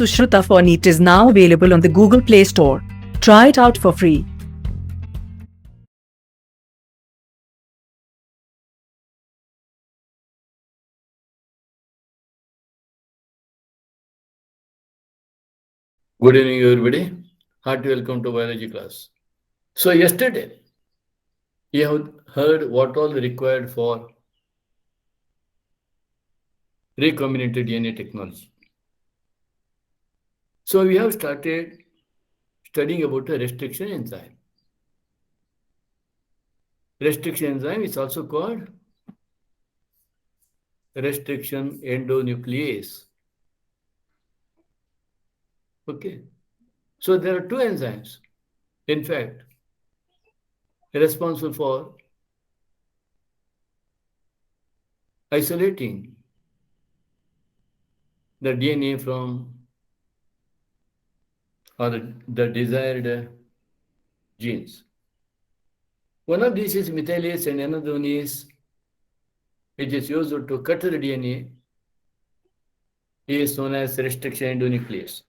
Sushruta for NEET is now available on the Google Play Store. Try it out for free. Good evening, everybody. Hearty welcome to biology class. So yesterday, you have heard what all required for recombinant DNA technology. So we have started studying about a restriction enzyme. Restriction enzyme is also called restriction endonuclease. Okay. So there are two enzymes, in fact, responsible for isolating the DNA from or the desired genes. One of these is methylase and another one is which is used to cut the DNA is known as restriction endonuclease.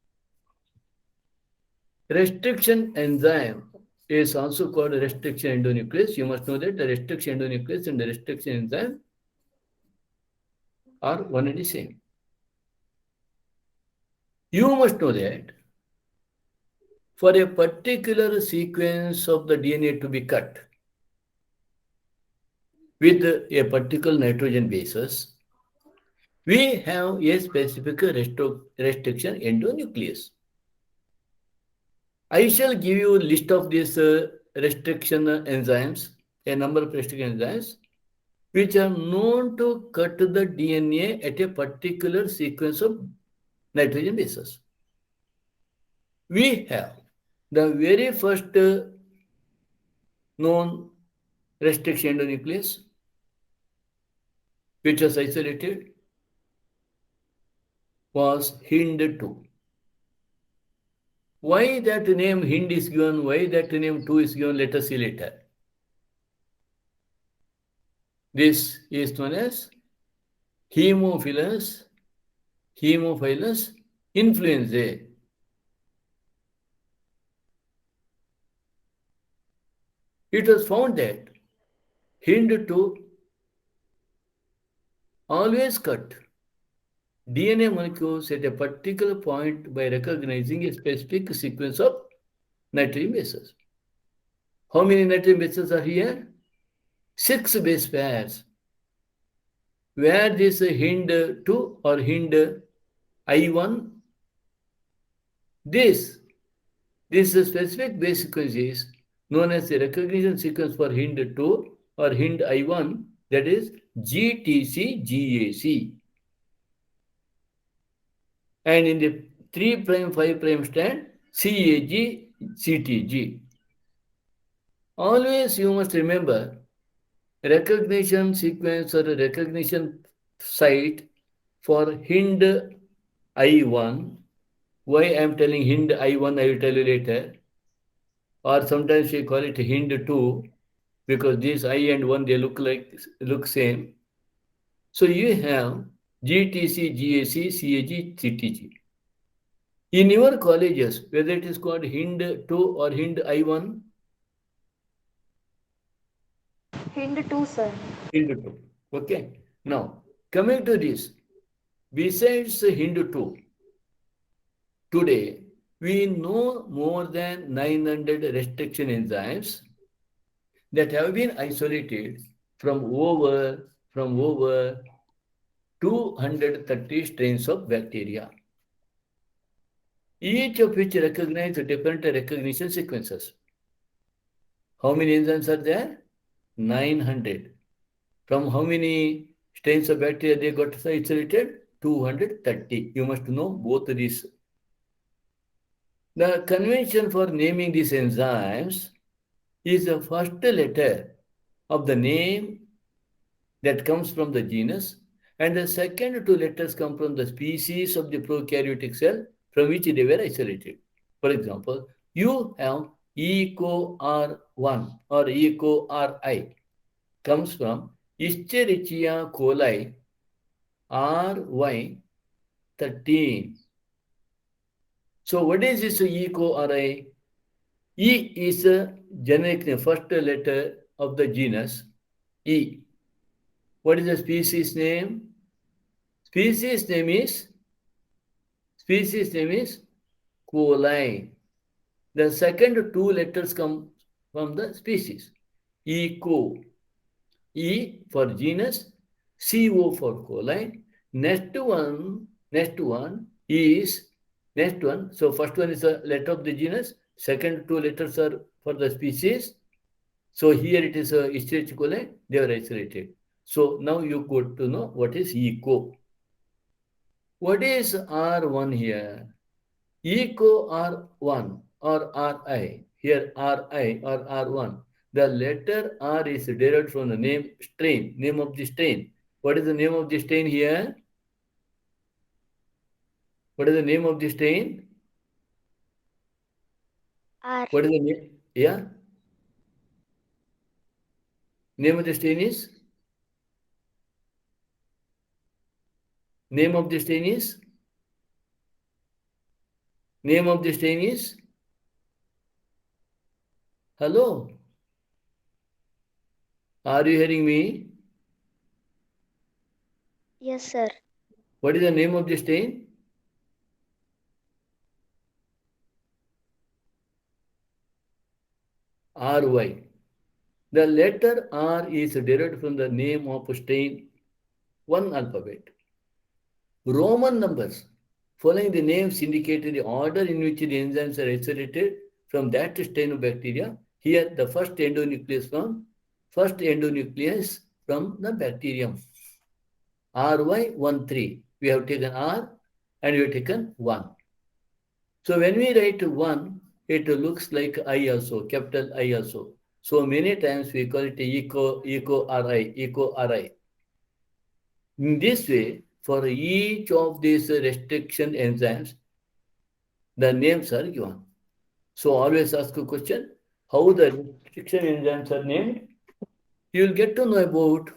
Restriction enzyme is also called restriction endonuclease. You must know that the restriction endonuclease and the restriction enzyme are one and the same. You must know that for a particular sequence of the DNA to be cut with a particular nitrogen basis, we have a specific restriction endonuclease. I shall give you a list of these restriction enzymes, a number of restriction enzymes, which are known to cut the DNA at a particular sequence of nitrogen bases. We have the very first known restriction endonuclease, which was isolated, was HIND2. Why that name HIND is given, why that name 2 is given, let us see later. This is known as Haemophilus influenzae. It was found that HIND2 always cut DNA molecules at a particular point by recognizing a specific sequence of nitrogen bases. How many nitrogen bases are here? 6 base pairs. Where this HIND2 or HIND-I1, this specific base sequence is known as the recognition sequence for HIND2 or HIND-I1, that is GTC-GAC. And in the 3' 5' strand, CAG-CTG. Always you must remember recognition sequence or recognition site for HIND-I1. Why I am telling HIND-I1, I will tell you later. Or sometimes we call it HIND2 because these I and 1, they look same. So you have GTC, GAC, CAG, CTG. In your colleges, whether it is called HIND2 or HIND-I1? HIND2, sir. HIND2. Okay. Now, coming to this, besides HIND2, today we know more than 900 restriction enzymes that have been isolated from over 230 strains of bacteria, each of which recognize different recognition sequences. How many enzymes are there? 900. From how many strains of bacteria they got isolated? 230. You must know both these. The convention for naming these enzymes is the first letter of the name that comes from the genus, and the second two letters come from the species of the prokaryotic cell from which they were isolated. For example, you have EcoR1 or EcoRI comes from Escherichia coli RY13. So what is this E-co-RI? E is a generic name, first letter of the genus E. What is the species name? Species name is coli. The second two letters come from the species. E-co. E for genus, CO for coli. Next one is next one. So first one is a letter of the genus. Second two letters are for the species. So here it is a Escherichia coli. They are isolated. So now you got to know what is eco. What is R1 here? Eco R1 or RI. Here RI or R1. The letter R is derived from the name of the strain. What is the name of the strain here? What is the name of the strain? R. What is the name? Yeah. Name of the strain is? Name of the strain is? Name of the strain is? Hello? Are you hearing me? Yes, sir. What is the name of the strain? RY. The letter R is derived from the name of strain, one alphabet. Roman numbers following the names indicate the order in which the enzymes are isolated from that strain of bacteria. Here, the first endonuclease from the bacterium. RY13. We have taken R and we have taken 1. So when we write 1, it looks like I also, capital I also. So many times we call it eco-RI. In this way, for each of these restriction enzymes, the names are given. So always ask a question, how the restriction enzymes are named? You will get to know about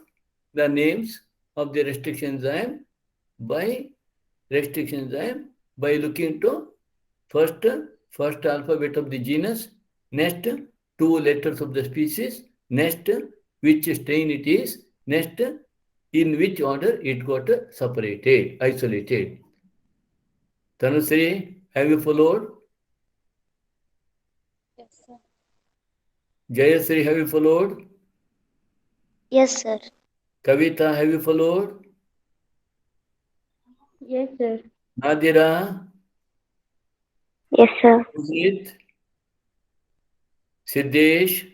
the names of the restriction enzyme by looking to first alphabet of the genus, next two letters of the species, next which strain it is, next in which order it got isolated. Tanusri, have you followed? Yes, sir. Jayasri, have you followed? Yes, sir. Kavita, have you followed? Yes, sir. Nadira, Yes, sir. Sujit, Siddesh,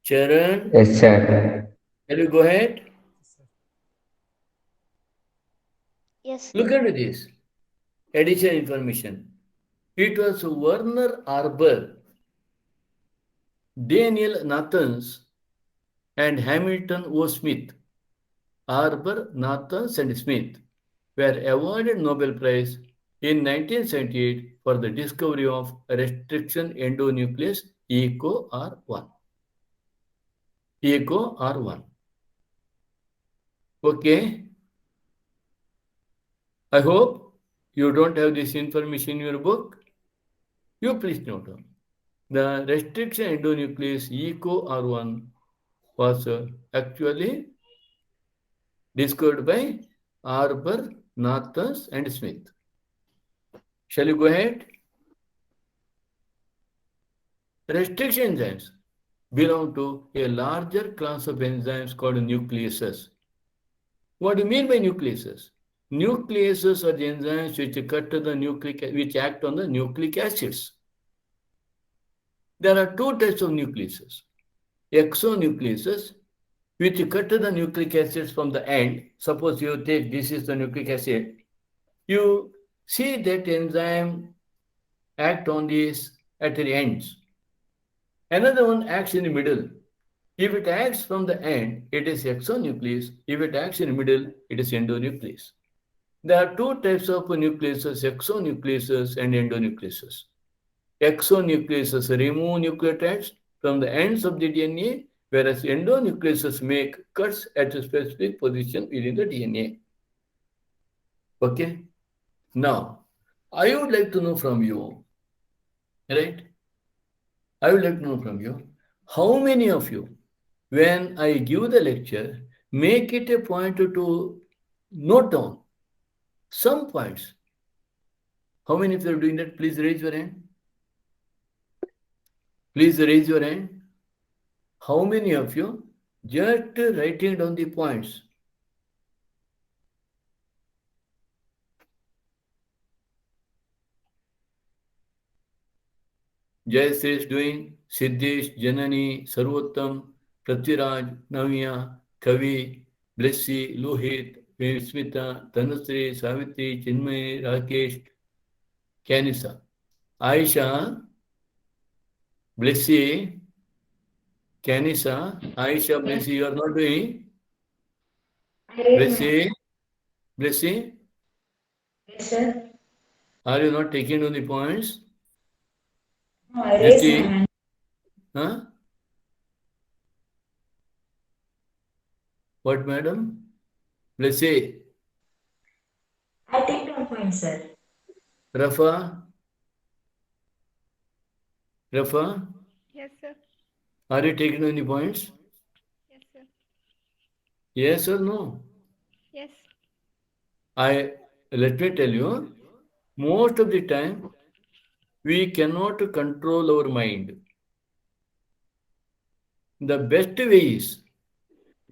Charan, Yes, sir. can you go ahead? Yes, sir. Look at this. Additional information. It was Werner Arbor, Daniel Nathans, and Hamilton O. Smith. Arbor, Nathans, and Smith were awarded Nobel Prize in 1978 for the discovery of restriction endonuclease ECO-R1. ECO-R1. Okay. I hope you don't have this information in your book. You please note down. The restriction endonuclease ECO-R1 was actually discovered by Arbor, Nathans, and Smith. Shall you go ahead? Restriction enzymes belong to a larger class of enzymes called nucleases. What do you mean by nucleases? Nucleases are the enzymes which act on the nucleic acids. There are two types of nucleases. Exonucleases, which cut the nucleic acids from the end. Suppose you take this is the nucleic acid. You see that enzyme act on this at the ends. Another one acts in the middle. If it acts from the end, it is exonuclease. If it acts in the middle, it is endonuclease. There are two types of nucleases, exonucleases and endonucleases. Exonucleases remove nucleotides from the ends of the DNA, whereas endonucleases make cuts at a specific position within the DNA. Okay? Now, I would like to know from you, right? I would like to know from you, how many of you, when I give the lecture, make it a point to note down some points. How many of you are doing that? Please raise your hand. Please raise your hand. How many of you just writing down the points? Jayashree is doing, Siddhesh, Janani, Sarvottam, Prathviraj, Navya, Kavi, Blessy, Lohit, Smita, Tanusri, Savitri, Chinmay, Rakesh, Kanisa. Aisha, Blessy, Kanisa, Aisha, Blessy, you are not doing? Blessy, Blessy, Yes, sir. are you not taking on the points? No, I raised my Jyoti, hand. huh? What, madam? Blessy, I take down points, sir. Rafa, Rafa, Yes, sir. are you taking on the points? Yes, sir. Yes or no? Yes. Let me tell you, most of the time we cannot control our mind. The best way is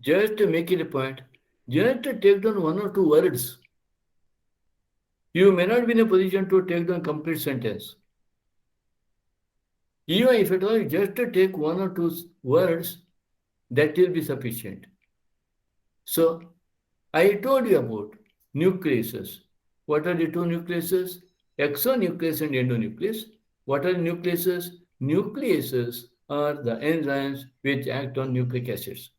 just to make it a point, just to take down one or two words. You may not be in a position to take down complete sentence. Even if at all, just to take one or two words, that will be sufficient. So, I told you about nucleases. What are the two nucleases? Exonuclease and endonuclease. What are the nucleases? Nucleases are the enzymes which act on nucleic acids.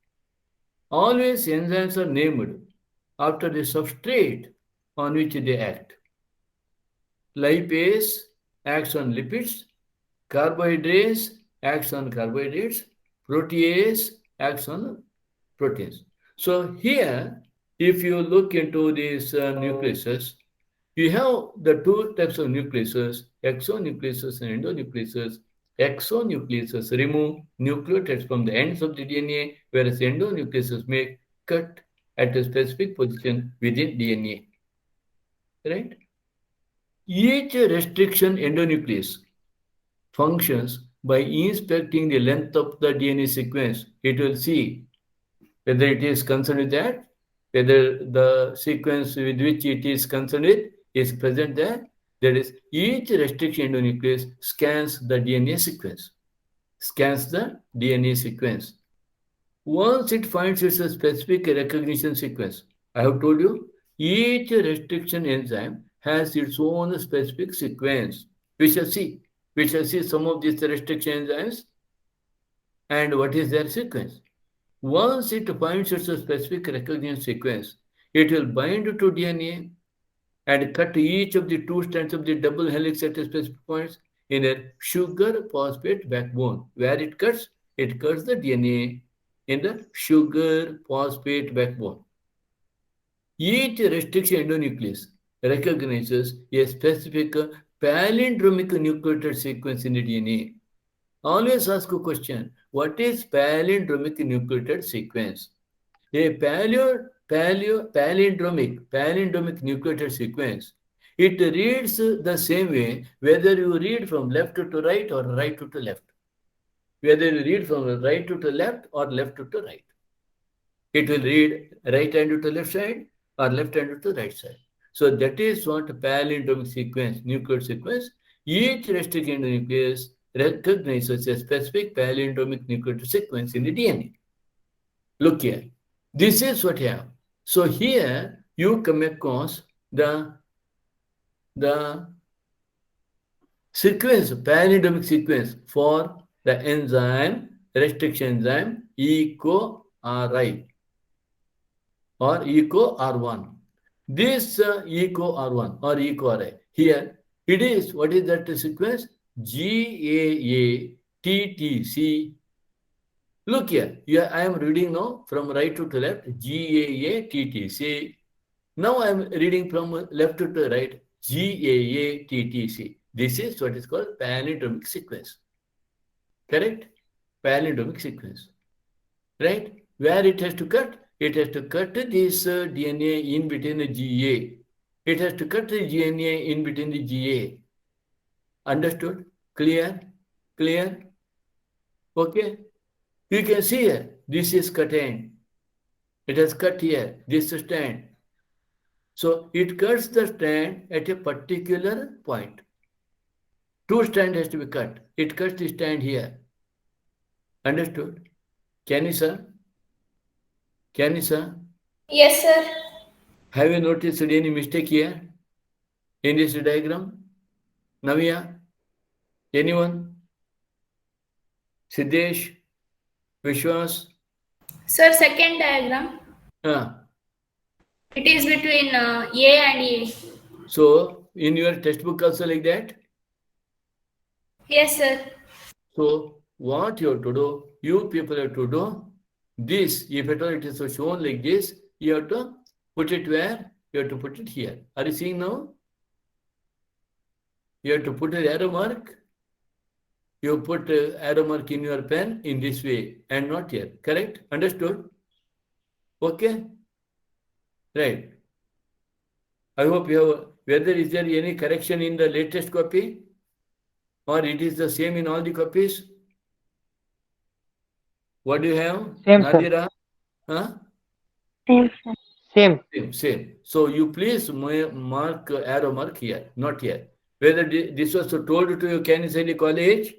Always enzymes are named after the substrate on which they act. Lipase acts on lipids, carbohydrates acts on carbohydrates, protease acts on proteins. So here, if you look into these nucleases, you have the two types of nucleases, exonucleases and endonucleases. Exonucleases remove nucleotides from the ends of the DNA, whereas endonucleases make cut at a specific position within DNA. Right? Each restriction endonuclease functions by inspecting the length of the DNA sequence. It will see whether it is concerned with that, whether the sequence with which it is concerned with is present there. That is, each restriction endonuclease scans the DNA sequence. Once it finds it's a specific recognition sequence, I have told you, each restriction enzyme has its own specific sequence. We shall see some of these restriction enzymes and what is their sequence. Once it finds its specific recognition sequence, it will bind to DNA and cut each of the two strands of the double helix at specific points in a sugar phosphate backbone. Where it cuts the DNA in the sugar phosphate backbone. Each restriction endonuclease recognizes a specific palindromic nucleotide sequence in the DNA. Always ask a question, what is palindromic nucleotide sequence? A palindromic nucleotide sequence, it reads the same way whether you read from left to right or right to left. Whether you read from right to left or left to right. It will read right hand to left side or left hand to right side. So that is what palindromic sequence, nucleotide sequence. Each restriction nucleus recognizes a specific palindromic nucleotide sequence in the DNA. Look here. This is what you have. So here you come across the sequence, palindromic sequence for the enzyme, restriction enzyme EcoRI or EcoR1. This EcoR1 or EcoRI, here it is, what is that sequence? GAA-TTC. Look here, I am reading now from right to left, GAA-TTC. Now I am reading from left to right, GAATTC. This is what is called palindromic sequence. Correct? Palindromic sequence. Right? Where it has to cut? It has to cut this DNA in between the GA. It has to cut the DNA in between the GA. Understood? Clear? Clear? Okay? You can see here, this is cut end. It has cut here, this strand. So it cuts the strand at a particular point. Two strands has to be cut. It cuts the strand here. Understood? Can you, sir? Can you, sir? Yes, sir. Have you noticed any mistake here in this diagram? Navya? Anyone? Siddesh? Vishwas? Sir, second diagram. It is between A and A. So, in your textbook also like that? Yes, sir. So, what you have to do, you people have to do this. If at all it is shown like this, you have to put it where? You have to put it here. Are you seeing now? You have to put an arrow mark. You put arrow mark in your pen in this way and not here. Correct? Understood? Okay? Right. I hope you have, whether is there any correction in the latest copy or it is the same in all the copies? What do you have? Same, sir. Nadira? Huh? Same, sir. Same. Same. So you please mark arrow mark here, not here. Whether this was told to you, Can Sally College?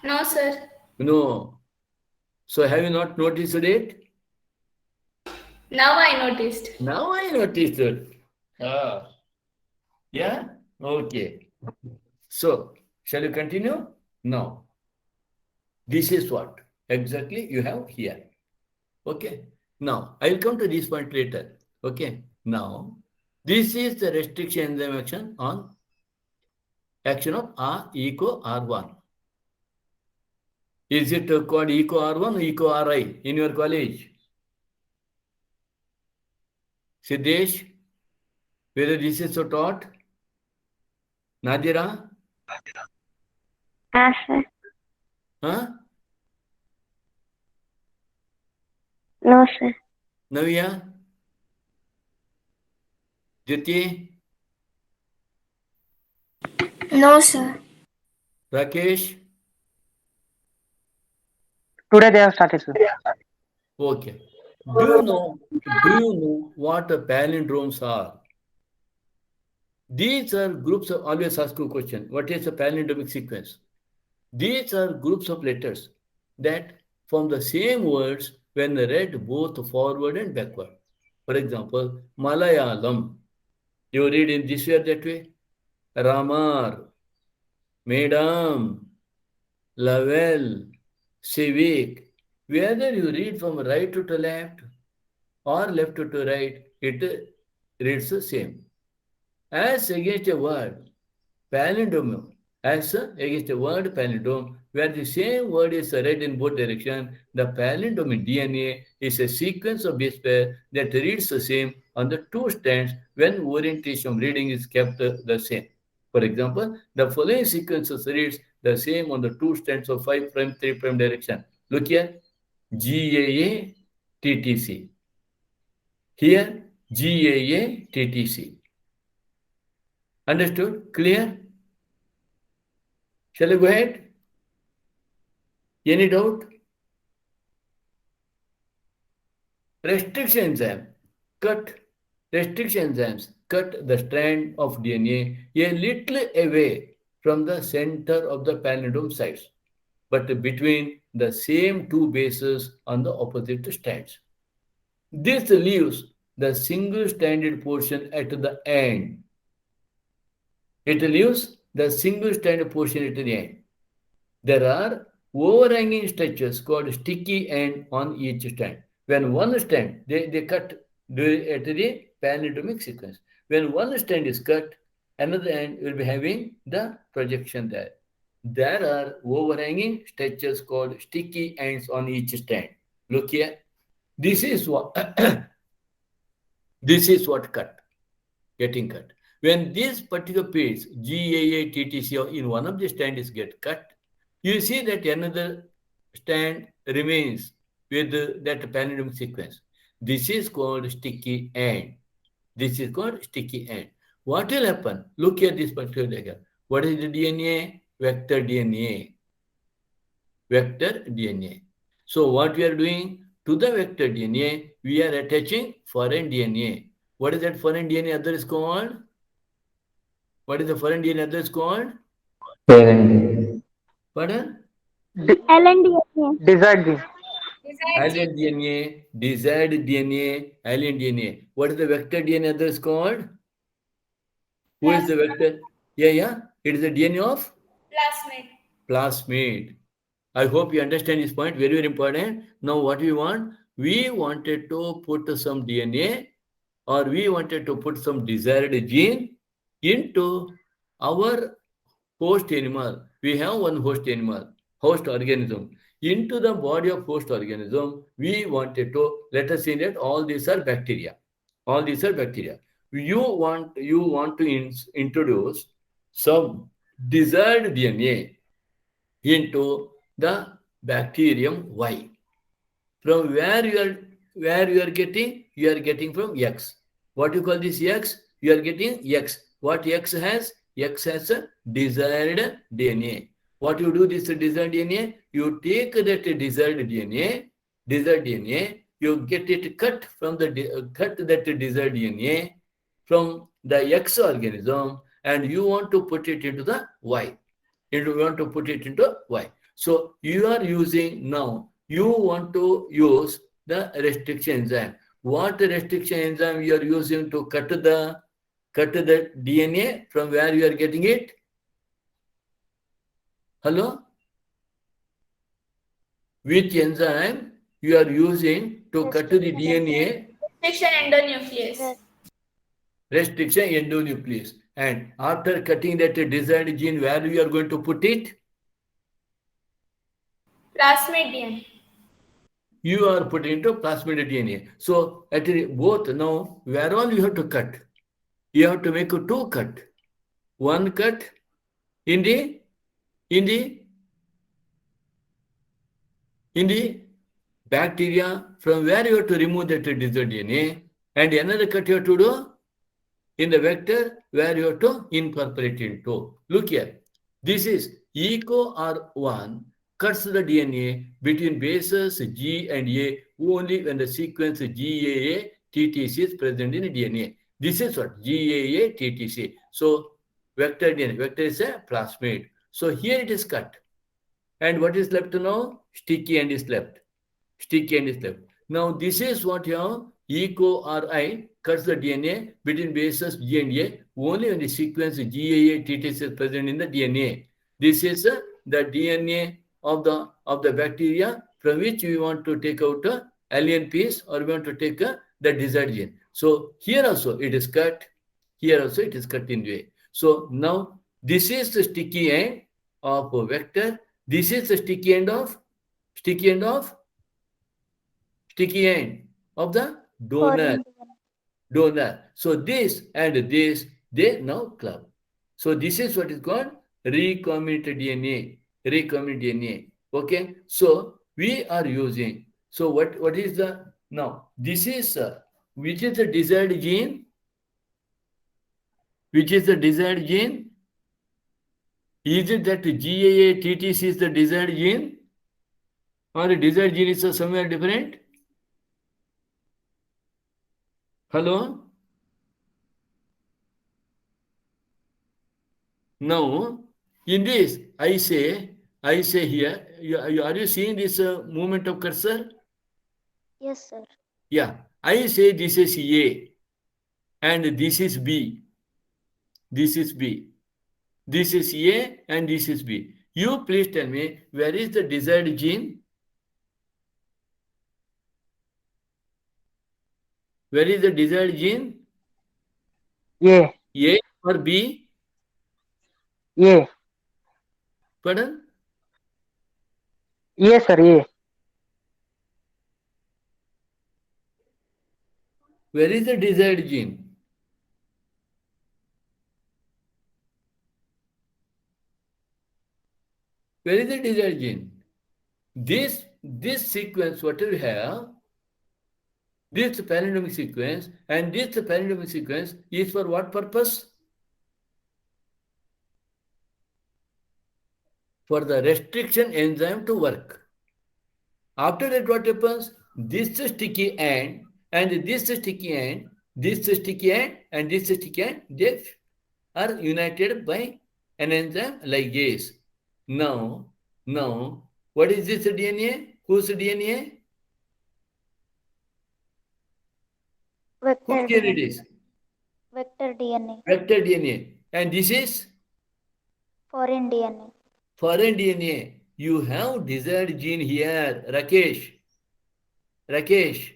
No, sir. No. So have you not noticed it? Now I noticed. Now I noticed it. Yeah? Okay. So, shall you continue? Now, this is what exactly you have here. Okay. Now, I will come to this point later. Okay. Now, this is the restriction enzyme action on action of ECO R1. Is it called ECO R1 or ECO RI in your college? Siddesh, whether this is so taught? Nadira? Sir. Huh? No, sir. Navya? Jyoti? No, sir. Rakesh? Today they have started, sir. Okay. Do you know what palindromes are? These are groups of, always ask you a question. What is a palindromic sequence? These are groups of letters that form the same words when read both forward and backward. For example, Malayalam. You read in this way or that way? Ramar, Madam, Lavel, Civic. Whether you read from right to left or left to right, it reads the same. As against a word, palindrome, as against a word palindrome, where the same word is read in both directions, the palindrome in DNA is a sequence of base pair that reads the same on the two strands when orientation of reading is kept the same. For example, the following sequences reads the same on the two strands of 5', 3' direction. Look here, GAA, TTC. Here, GAA, TTC. Understood? Clear? Shall I go ahead? Any doubt? Restriction enzymes cut the strand of DNA a little away from the center of the palindrome sites, but between the same two bases on the opposite strands. This leaves the single-stranded portion at the end. It leaves the single-stranded portion at the end. There are overhanging stretches called sticky end on each strand. When one strand, they cut at the palindromic sequence. When one strand is cut, another end will be having the projection there. There are overhanging stretches called sticky ends on each strand. Look here. This is what this is what cut, getting cut. When these particular pairs, GAA, TTC, in one of the strands get cut, you see that another strand remains with that palindrome sequence. This is called sticky end. This is called sticky end. What will happen? Look at this particular diagram. What is the DNA? Vector DNA. Vector DNA. So what we are doing to the vector DNA, we are attaching foreign DNA. What is that foreign DNA other is called? What is the foreign DNA other is called? Pardon? LNDNA. Desired gene. Alien DNA, desired DNA, alien DNA. What is the vector DNA other is called? Who is the vector? Yeah. It is the DNA of Plasmid. plasmid. I hope you understand this point. Very, very important. Now, what we want? We wanted to put some DNA or we wanted to put some desired gene into our host animal. We have one host animal, host organism. Into the body of host organism, we wanted to, let us say that all these are bacteria. All these are bacteria. You want to introduce some desired DNA into the bacterium Y. From where you are getting? You are getting from X. What you call this X? You are getting X. What X has? X has a desired DNA. What you do this desired DNA? You take that desired DNA, you get it cut from the cut that desired DNA from the X organism, and you want to put it into the Y. You want to put it into Y. So you are using now. You want to use the restriction enzyme. What restriction enzyme you are using to cut the DNA from where you are getting it? Hello? Which enzyme you are using to cut the DNA? Restriction endonuclease. Restriction endonuclease. And after cutting that desired gene, where you are going to put it? Plasmid DNA. You are putting into plasmid DNA. So at both now, where all you have to cut? You have to make a two cut. One cut in the bacteria from where you have to remove that desired DNA, and another cut you have to do in the vector where you have to incorporate into. Look here. This is EcoR1 cuts the DNA between bases G and A only when the sequence GAA TTC is present in the DNA. This is what? GAA TTC. So vector DNA. Vector is a plasmid. So here it is cut. And what is left now? Sticky end is left. Sticky end is left. Now this is what you have. EcoRI cuts the DNA between bases G and A only when the sequence GAA TTC is present in the DNA. This is the DNA of the bacteria from which we want to take out a alien piece or we want to take the desired gene. So here also it is cut. Here also it is cut in way. So now this is the sticky end of a vector. This is the sticky end of the donor. So this and this, they now club. So this is what is called recombinant DNA. Okay. So we are using. So what is the now? This is which is the desired gene? Which is the desired gene? Is it that GAA TTC is the desired gene, or the desired gene is somewhere different? Hello? Now, in this, I say here, are you seeing this movement of cursor? Yes, sir. Yeah, I say this is A, and this is B. This is B. This is A, and this is B. You please tell me, where is the desired gene? Where is the desired gene? A. A or B? A. Pardon? A, sir. A. Where is the desired gene? Where is the desired gene? This sequence, whatever we have, this palindromic sequence, and this palindromic sequence is for what purpose? For the restriction enzyme to work. After that, what happens? This sticky end and this sticky end, this sticky end and this sticky end, they are united by an enzyme ligase. Now, what is this DNA? Whose DNA? Vector Whose DNA it DNA. is? Vector DNA. Vector DNA. And this is Foreign DNA. foreign DNA. You have desired gene here, Rakesh. Rakesh,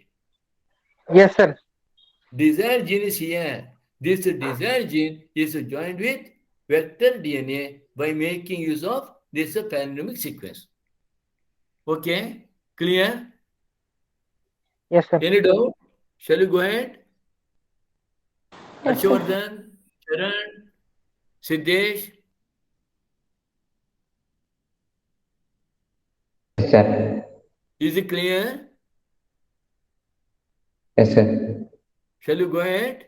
Yes, sir. desired gene is here. This desired gene is joined with vector DNA by making use of this palindromic sequence. Okay, clear? Yes, sir. Any doubt? Shall we go ahead? Yes, sir. Harshvardhan, Charan, Siddesh. Yes, sir. Is it clear? Yes, sir. Shall we go ahead?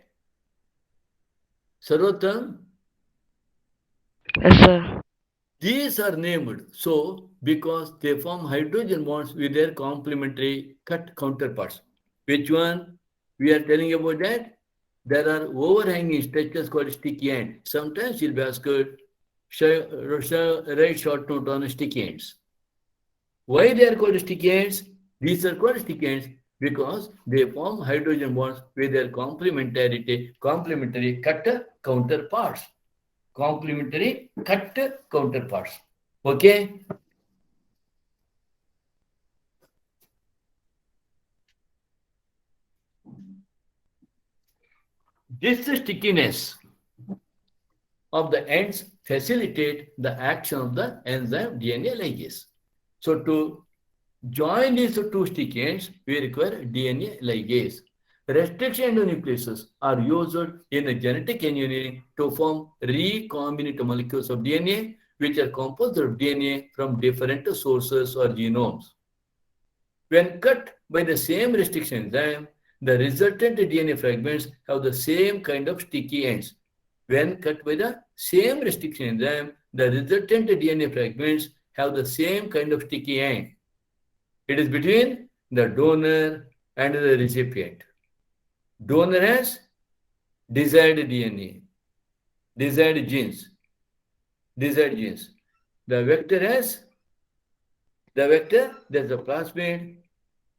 Sarvottam? Yes, sir. These are named so because they form hydrogen bonds with their complementary cut counterparts. Which one? We are telling about that. There are overhanging structures called sticky end. Sometimes you'll be asked, write short note on sticky ends. Why they are called sticky ends? These are called sticky ends because they form hydrogen bonds with their complementary cut counterparts. Complementary cut counterparts. Okay? This stickiness of the ends facilitate the action of the enzyme DNA ligase. So to join these two sticky ends, we require DNA ligase. Restriction endonucleases are used in genetic engineering to form recombinant molecules of DNA, which are composed of DNA from different sources or genomes. When cut by the same restriction enzyme, the resultant DNA fragments have the same kind of sticky ends. When cut by the same restriction enzyme, the resultant DNA fragments have the same kind of sticky end. It is between the donor and the recipient. Donor has desired DNA, desired genes. The vector has, that's the plasmid,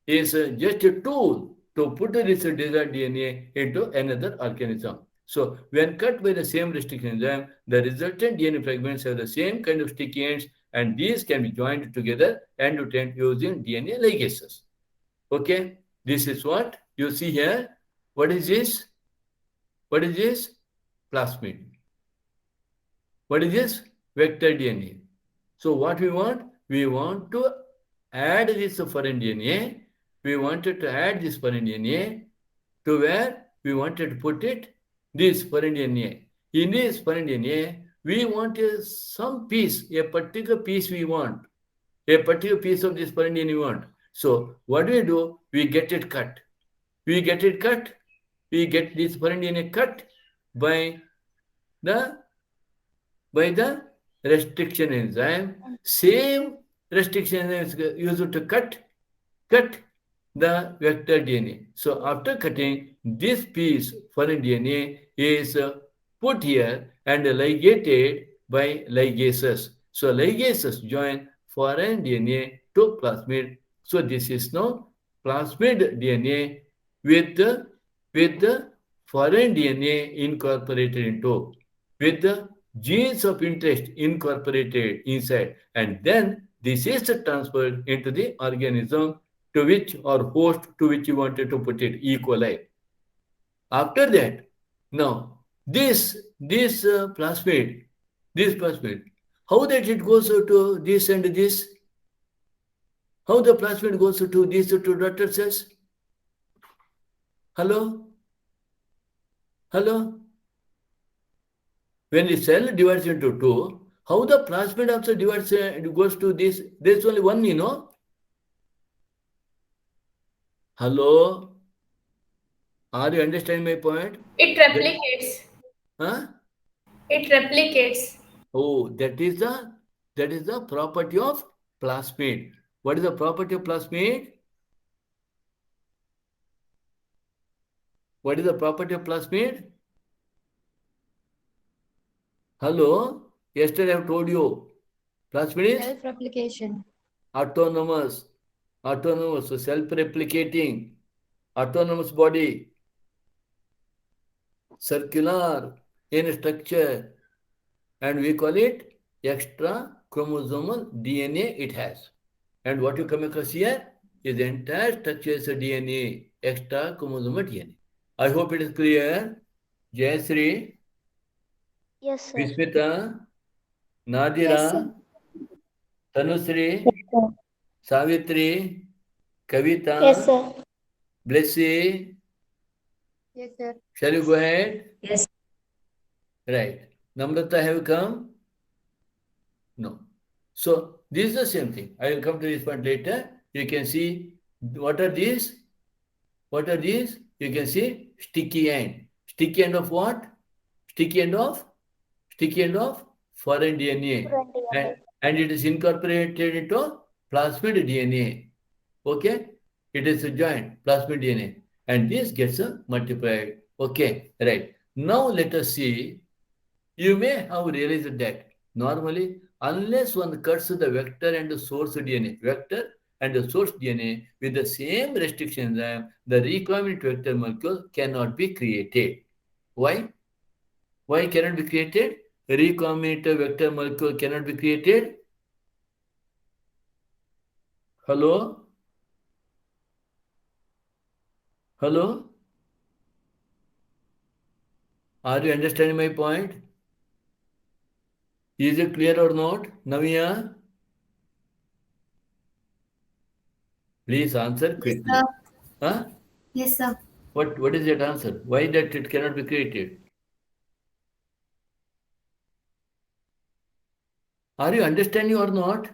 is just a tool to put this desired DNA into another organism. So when cut by the same restriction enzyme, the resultant DNA fragments have the same kind of sticky ends, and these can be joined together end to end using DNA ligases. Okay, this is what you see here. What is this? What is this? Plasmid. What is this? Vector DNA. So what we want? We want to add this foreign DNA. We wanted to add this foreign DNA to where we wanted to put it, this foreign DNA. In this foreign DNA, we want some piece, a particular piece we want. A particular piece of this foreign DNA we want. So what do? We get it cut. We get this foreign DNA cut by the restriction enzyme. Same restriction enzyme is used to cut the vector DNA. So after cutting, this piece foreign DNA is put here and ligated by ligases. So ligases join foreign DNA to plasmid. So this is now plasmid DNA with the foreign DNA incorporated into, with the genes of interest incorporated inside, and then this is transferred into the organism to which or host to which you wanted to put it, E. coli. After that, now this plasmid, how that it goes to this and this? How the plasmid goes to these two daughter cells? Hello? When the cell divides into two, How the plasmid also divides goes to this? There's only one, Hello? Are you understanding my point? It replicates. Huh? It replicates. Oh, that is the property of plasmid. What is the property of plasmid? What is the property of plasmid? Hello? Yesterday I have told you. Plasmid is Self-replication. autonomous, so self-replicating, autonomous body, circular in structure, and we call it extra chromosomal DNA it has. And what you come across here is the entire structure is a DNA, extra chromosomal DNA. I hope it is clear. Jayasri, Yes, sir. Vismita, Nadira, Tanusri, Savitri, Kavita, Yes, sir. Blessy. Yes, sir. Shall you go ahead? Yes. Right. Namrata, have you come? No. So this is the same thing. I will come to this point later. You can see what are these? What are these? You can see sticky end. Sticky end of what? Sticky end of foreign DNA. Foreign DNA. And it is incorporated into plasmid DNA. Okay? It is a joint plasmid DNA. And this gets multiplied. Okay, right. Now let us see. You may have realized that normally, unless one cuts the vector and the source DNA, with the same restriction enzyme, the recombinant vector molecule cannot be created. Why? Why cannot be created? Recombinant vector molecule cannot be created. Hello? Hello? Are you understanding my point? Is it clear or not? Navya? Please answer quickly. Yes, sir. Huh? Yes, sir. What is that answer? Why that it cannot be created? Are you understanding or not?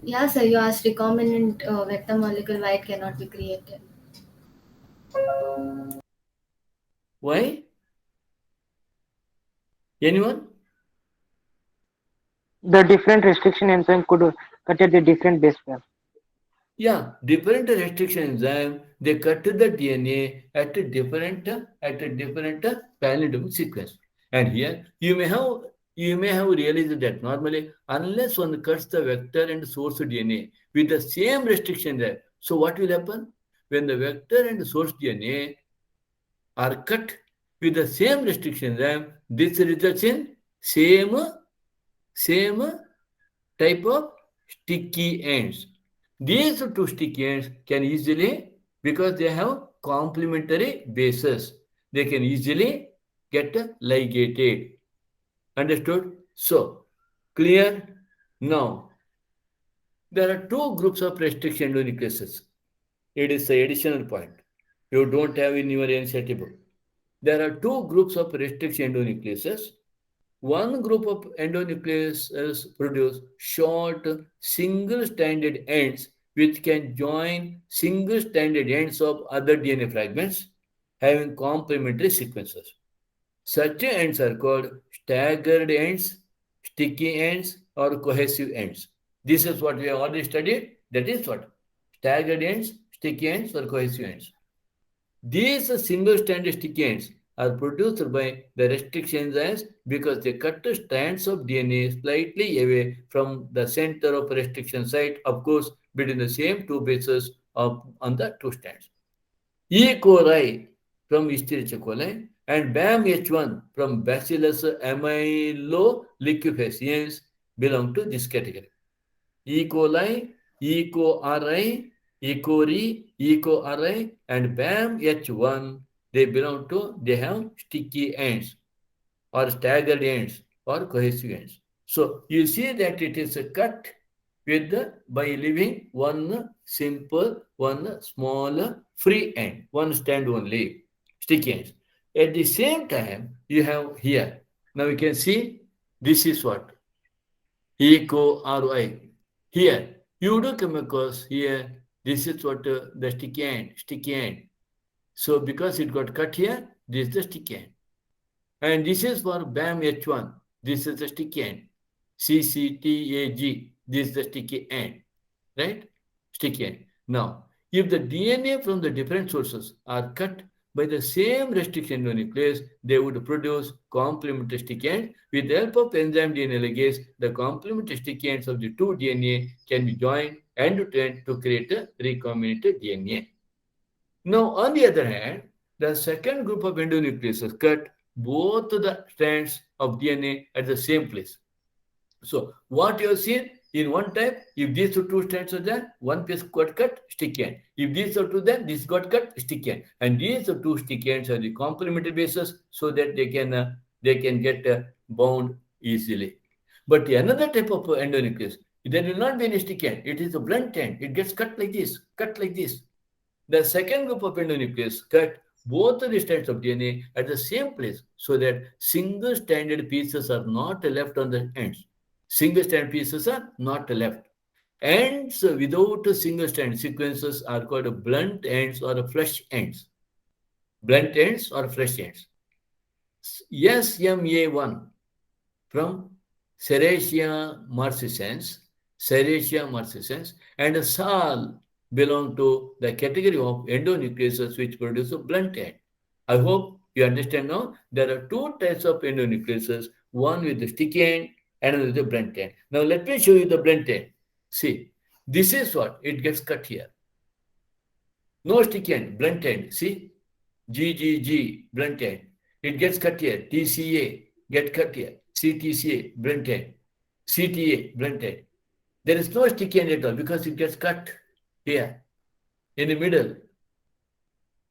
Yeah, sir. You asked recombinant vector molecule why it cannot be created. Why? Anyone? The different restriction enzyme could cut at the different base pair. Yeah, different restriction enzyme, they cut the DNA at a different palindromic sequence. And here you may have realized that normally, unless one cuts the vector and source DNA with the same restriction there, so what will happen? When the vector and source DNA are cut with the same restriction enzyme, this results in same type of sticky ends. These two sticky ends can easily, because they have complementary bases, they can easily get ligated. Understood? So, clear? Now, there are two groups of restriction endonucleases. It is the additional point. You don't have in your NCERT book. There are two groups of restriction endonucleases. One group of endonucleases produce short single-stranded ends which can join single-stranded ends of other DNA fragments having complementary sequences. Such ends are called staggered ends, sticky ends, or cohesive ends. This is what we have already studied. That is what? Staggered ends, sticky ends, or cohesive ends. These single-stranded sticky ends are produced by the restriction enzymes because they cut the strands of DNA slightly away from the center of restriction site, of course, between the same two bases on the two strands. E. coli from Escherichia coli and BAM-H1 from Bacillus amyloliquefaciens belong to this category. E. coli, E. coli, E. coli, E. coli, and BAM-H1, they have sticky ends or staggered ends or cohesive ends. So you see that it is cut by leaving one simple, one small free end, one strand only, sticky ends. At the same time, you have here Now you can see this is what? EcoRI. Here, you do come across here, this is what the sticky end. So because it got cut here, this is the sticky end. And this is for BAM H1. This is the sticky end. CCTAG. This is the sticky end. Right? Sticky end. Now, if the DNA from the different sources are cut by the same restriction endonuclease, they would produce complementary sticky end. With the help of enzyme DNA ligase, the complementary sticky ends of the two DNA can be joined end to end to create a recombinant DNA. Now, on the other hand, the second group of endonucleases cut both the strands of DNA at the same place. So, what you have seen in one type, if these two strands are there, one piece got cut, sticky end. If these are two there, this got cut, sticky end. And these are two sticky ends are the complementary bases so that they can get bound easily. But another type of endonuclease, there will not be any sticky end. It is a blunt end. It gets cut like this, cut like this. The second group of endonuclease cut both the strands of DNA at the same place so that single-stranded pieces are not left on the ends. Single-strand pieces are not left. Ends without a single-strand sequences are called blunt ends or flush ends. Blunt ends or flush ends. SMA1 from Serratia marcescens, and SAL belong to the category of endonucleases which produce a blunt end. I hope you understand now. There are two types of endonucleases, one with the sticky end and another with the blunt end. Now let me show you the blunt end. See, this is what it gets cut here. No sticky end, blunt end. See, GGG, blunt end. It gets cut here. TCA, get cut here. CTCA, blunt end. CTA, blunt end. There is no sticky end at all because it gets cut here in the middle.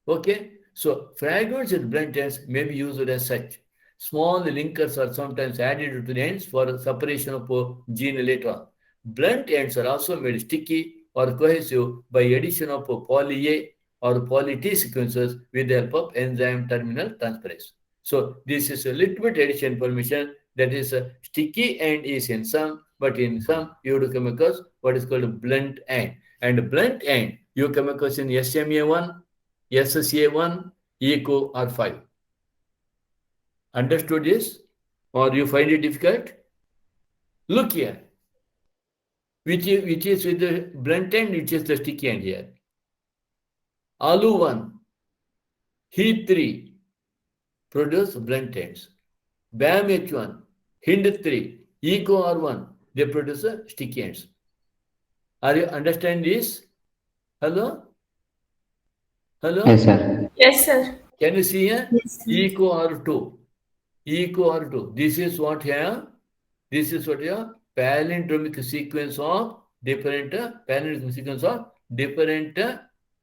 Okay, so fragments with blunt ends may be used as such. Small linkers are sometimes added to the ends for separation of gene later on. Blunt ends are also made sticky or cohesive by addition of poly A or poly T sequences with the help of enzyme terminal transferase. So this is a little bit additional information, that is a sticky end is in some, but in some you would come across what is called a blunt end. And blunt end you come across in SMA1, SSA1, ECO R5. Understood this? Or you find it difficult? Look here. Which is with the blunt end, which is the sticky end here. ALU1, HE3 produce blunt ends. BAM-H1, HIND3, ECO R1, they produce sticky ends. Are you understand this? Hello? Hello? Yes, sir. Yes, sir. Can you see here? Yes, sir. ECO R2. ECO R2. This is what here? This is what here? Palindromic sequence of different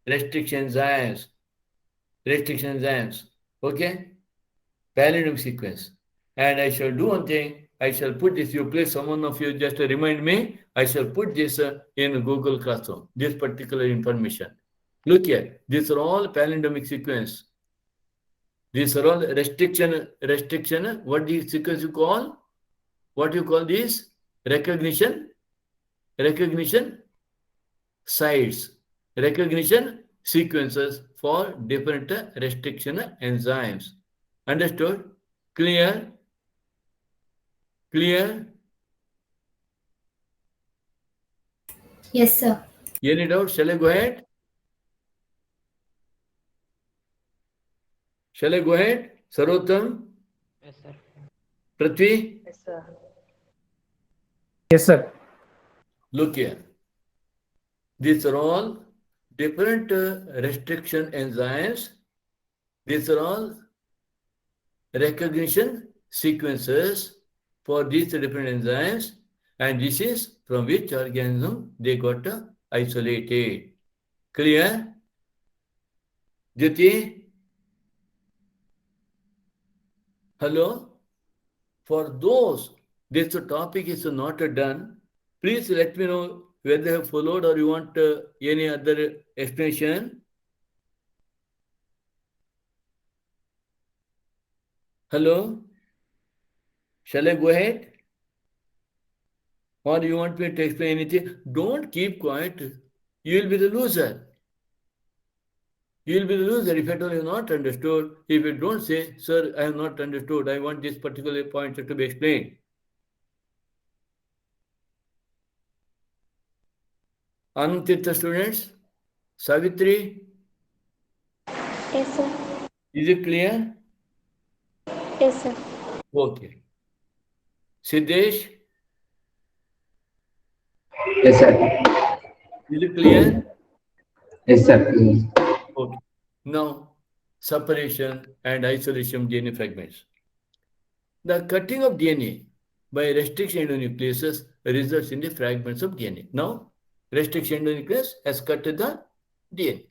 restriction enzymes. Okay? Palindromic sequence. And I shall do one thing. I shall put this. You please, someone of you just remind me. I shall put this in Google Classroom. This particular information. Look here. These are all palindromic sequence. These are all restriction. What the sequence you call? What you call this? Recognition sites. Recognition sequences for different restriction enzymes. Understood? Clear? Yes, sir. Any doubt? Shall I go ahead? Sarottam? Yes, sir. Prithvi? Yes, sir. Yes, sir. Look here. These are all different restriction enzymes. These are all recognition sequences for these different enzymes. And this is from which organism they got isolated. Clear? Jyoti? Hello? For those, this topic is not done, please let me know whether you have followed or you want any other explanation. Hello? Shall I go ahead? Or you want me to explain anything? Don't keep quiet. You will be the loser. You will be the loser if at all you have not understood. If you don't say, sir, I have not understood, I want this particular point to be explained. Anantita students, Savitri, Yes, sir. is it clear? Yes, sir. Okay. Siddesh, Yes, sir. is it clear? Yes, sir. Okay. Now, separation and isolation of DNA fragments. The cutting of DNA by restriction endonucleases results in the fragments of DNA. Now, restriction endonuclease has cut the DNA.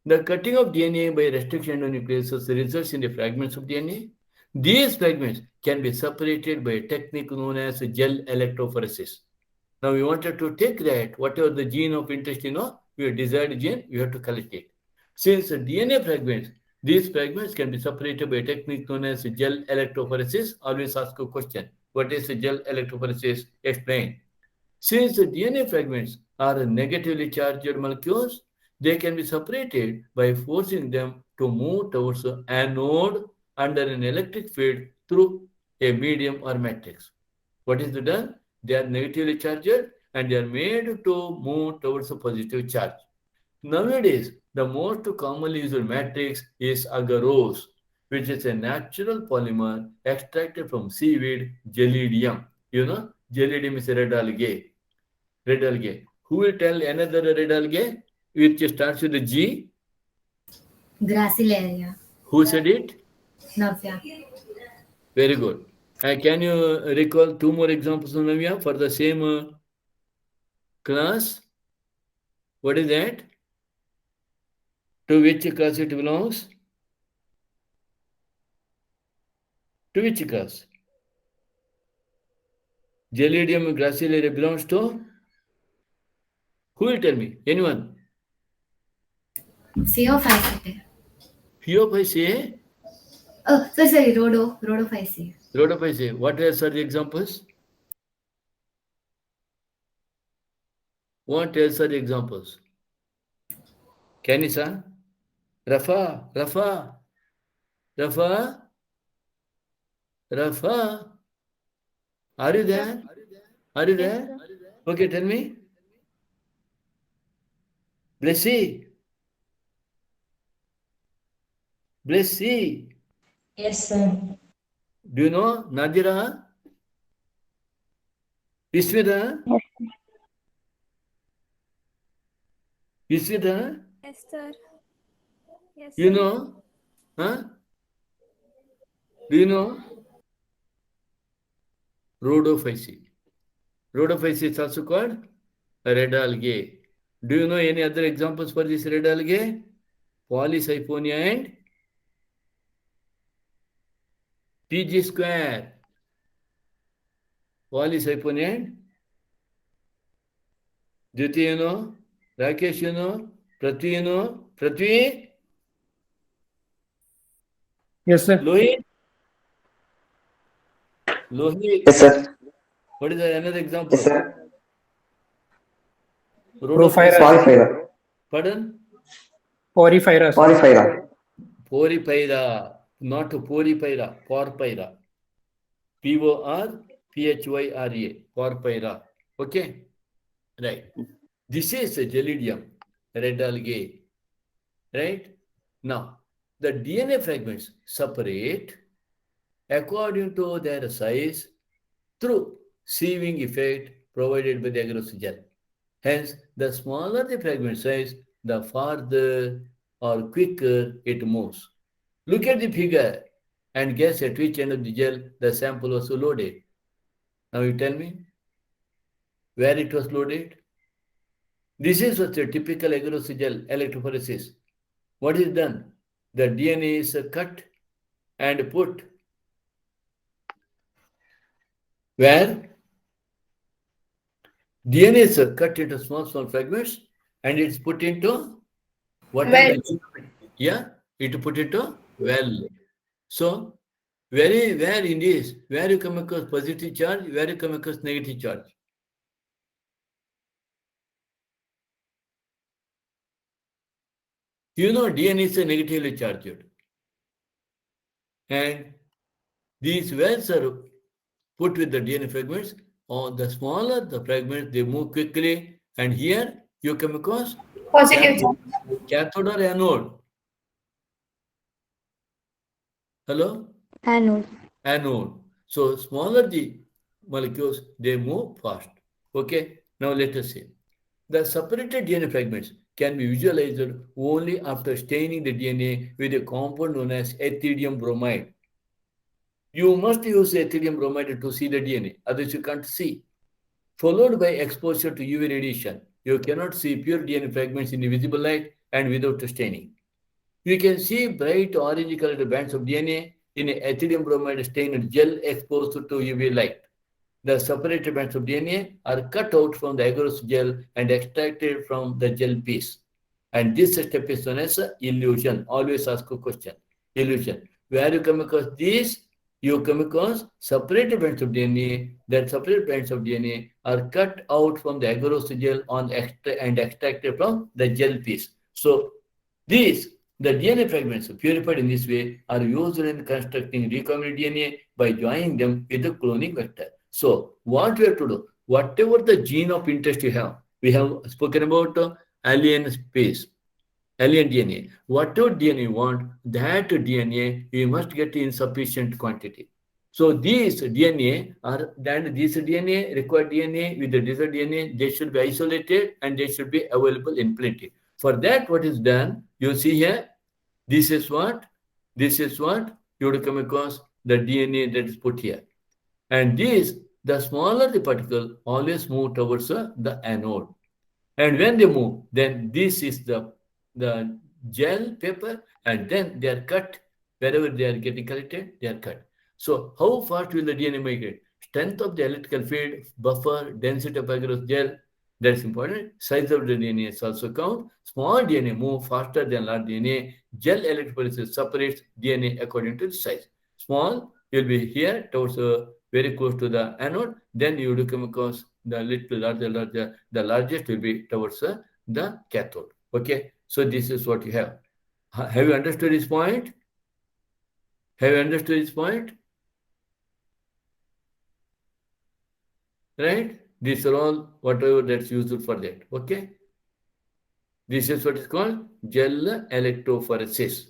The cutting of DNA by restriction endonucleases results in the fragments of DNA. These fragments can be separated by a technique known as gel electrophoresis. Now, we wanted to take that, whatever the gene of interest, your desired gene, you have to collect it. Since the DNA fragments, these fragments can be separated by a technique known as gel electrophoresis. Always ask a question. What is gel electrophoresis? Explain. Since the DNA fragments are negatively charged molecules, they can be separated by forcing them to move towards the anode under an electric field through a medium or matrix. What is done? They are negatively charged and they are made to move towards a positive charge. Nowadays, the most commonly used matrix is agarose, which is a natural polymer extracted from seaweed Gelidium. Gelidium is a red algae. Red algae. Who will tell another red algae which starts with a G? Gracilaria. Who said it? Navya. Very good. Can you recall 2 more examples, Navya, for the same class? What is that? To which class it belongs? To which class? Gelidium gracilaria belongs to? Who will tell me? Anyone? Phaeophyceae. Phaeophyceae? Oh, sorry, Rhodophyceae. Rhodophyceae. What else are the examples? What else are the examples? Kanisa? Rafa? Are you there? Are you there? Okay, tell me. Blessy. Yes, sir. Do you know Nadira? Ismita? Ismita? Yes, sir. Yes, You sir. know? Huh? Do you know? Rhodophyceae. Rhodophyceae is also called a red algae. Do you know any other examples for this red algae? Polysiphonia and PG square. Polysiphonia and Jyoti, you know? Rakesh, you know? Prithvi, you know? Prithvi? Yes, sir. Lohit? Yes, sir. What is another example? Yes, sir. Porphyra. Porphyra. Pardon? Porphyra. Porphyra. Porphyra, not Porphyra, Porphyra. Porphyra, Porphyra. Okay? Right. This is a Gelidium, red algae. Right? Now, the DNA fragments separate according to their size through sieving effect provided by the agarose gel. Hence, the smaller the fragment size, the farther or quicker it moves. Look at the figure and guess at which end of the gel the sample was loaded. Now you tell me where it was loaded. This is what a typical agarose gel electrophoresis. What is done? The DNA is cut and put where DNA is cut into small fragments and it's put into what? Well. Yeah, it put into well. So where in this, where you come across positive charge, where you come across negative charge. You know DNA is negatively charged. And these wells are put with the DNA fragments. On the smaller the fragments, they move quickly. And here you come across Positive. cathode or anode. Hello? Anode. Anode. So smaller the molecules, they move fast. Okay? Now let us see. The separated DNA fragments can be visualized only after staining the DNA with a compound known as ethidium bromide. You must use ethidium bromide to see the DNA, otherwise you can't see. Followed by exposure to UV radiation. You cannot see pure DNA fragments in the visible light and without staining. You can see bright orange colored bands of DNA in a ethidium bromide stained gel exposed to UV light. The separated bands of DNA are cut out from the agarose gel and extracted from the gel piece. And this step is known as elution. Always ask a question. Elution. Where you come across this, you come across separated bands of DNA. That separated bands of DNA are cut out from the agarose gel and extracted from the gel piece. So these, the DNA fragments purified in this way are used in constructing recombinant DNA by joining them with the cloning vector. So what we have to do, whatever the gene of interest you have, we have spoken about alien space, alien DNA. Whatever DNA you want, that DNA you must get in sufficient quantity. So these DNA are then this DNA, required DNA with the desired DNA, they should be isolated and they should be available in plenty. For that, what is done, you see here, this is what you would come across the DNA that is put here. And this, the smaller the particle, always move towards the anode. And when they move, then this is the gel paper, and then they are cut. Wherever they are getting collected, they are cut. So how fast will the DNA migrate? Strength of the electrical field, buffer, density of agarose gel, that's important. Size of the DNA is also count. Small DNA move faster than large DNA. Gel electrophoresis separates DNA according to the size. Small will be here towards very close to the anode. Then you will come across the little larger. The largest will be towards the cathode. Okay. So this is what you have. Have you understood this point? Have you understood this point? Right? These are all whatever that's used for that. Okay. This is what is called gel electrophoresis.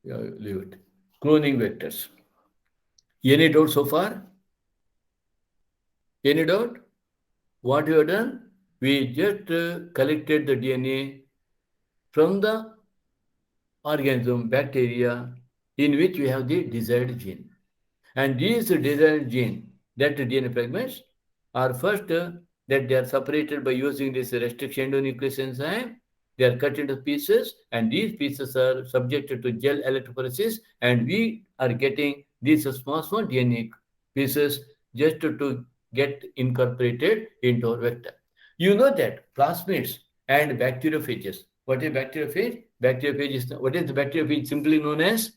Yeah, leave it. Cloning vectors. Any doubt so far? Any doubt? What we have done? We just collected the DNA from the organism, bacteria, in which we have the desired gene. And these desired gene, that DNA fragments, are first that they are separated by using this restriction endonuclease enzyme. They are cut into pieces, and these pieces are subjected to gel electrophoresis, and we are getting these small DNA pieces just to get incorporated into our vector. You know that plasmids and bacteriophages. What is bacteriophage? Bacteriophage is what is the bacteriophage simply known as?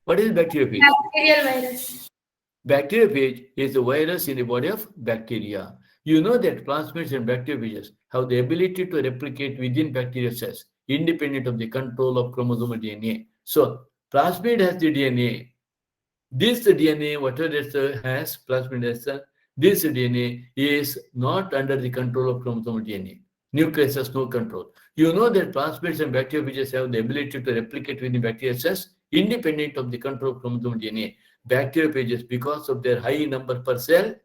What is bacteriophage? Bacterial virus. Bacteriophage is the virus in the body of bacteria. You know that plasmids and bacteriophages have the ability to replicate within bacterial cells, independent of the control of chromosomal DNA. So plasmid has the DNA. This DNA, whatever it has, plasmid has, this DNA is not under the control of chromosomal DNA. Nucleus has no control. You know that plasmids and bacteriophages have the ability to replicate within bacterial cells, independent of the control of chromosomal DNA. Bacteriophages, because of their high number per cell,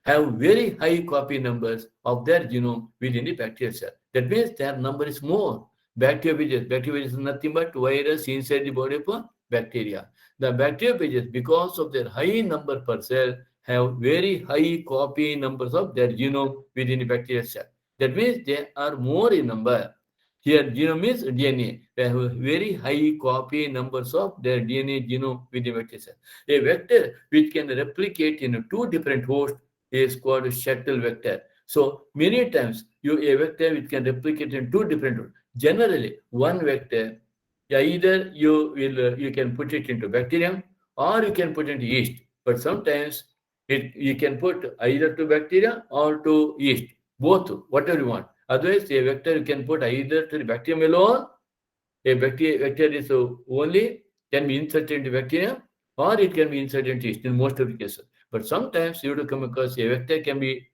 have very high copy numbers of their genome within the bacterial cell. That means their number is more. Bacteriophages is nothing but virus inside the body of bacteria. The bacteriophages, because of their high number per cell, have very high copy numbers of their genome within the bacterial cell. That means they are more in number. Here, genome is DNA. They have very high copy numbers of their DNA genome within the bacterial cell. A vector which can replicate in two different hosts is called shuttle vector. So many times a vector which can replicate in two different ways. Generally, one vector, either you can put it into bacterium or you can put it into yeast. But sometimes you can put either to bacteria or to yeast, both, whatever you want. Otherwise, a vector you can put either to the bacterium alone. A vector is only can be inserted into bacteria or it can be inserted into yeast in most of the cases. But sometimes you have to come across a vector can be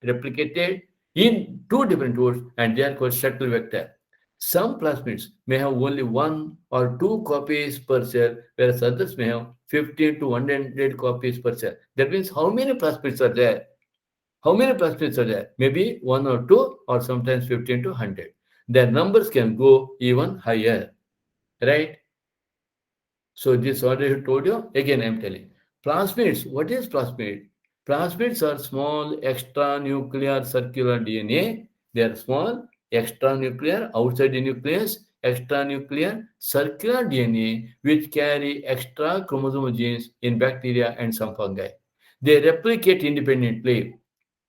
replicated in two different wods and they are called shuttle vector. Some plasmids may have only 1 or 2 copies per cell, whereas others may have 50 to 100 copies per cell. That means how many plasmids are there? How many plasmids are there? Maybe 1 or 2 or sometimes 15 to 100. Their numbers can go even higher, right? So this already told you. Again, I'm telling. Plasmids. What is plasmid? Plasmids are small extranuclear circular DNA. They are small extranuclear outside the nucleus, extranuclear circular DNA which carry extra chromosomal genes in bacteria and some fungi. They replicate independently.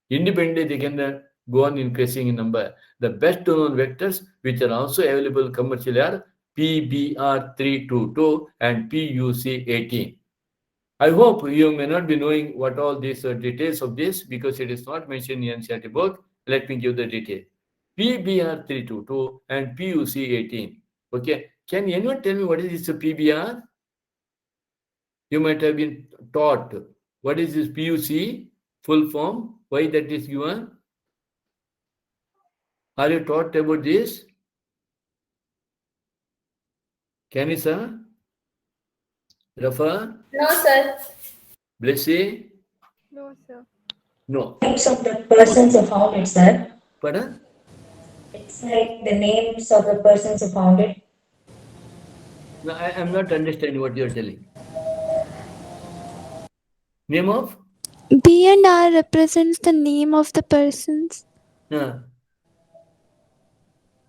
Independently, they can go on increasing in number. The best known vectors which are also available commercially are PBR322 and PUC18. I hope you may not be knowing what all these details of this because it is not mentioned in NCERT book. Let me give the detail. PBR322 and PUC18. Okay. Can anyone tell me what is this PBR? You might have been taught. What is this PUC? Full form? Why that is given? Are you taught about this? Can you, sir? Rafa? No, sir. Blessy? No, sir. No. Names of the persons who found it, sir. Pardon? It's like the names of the persons who found it. No, I am not understanding what you are telling. Name of? B and R represents the name of the persons.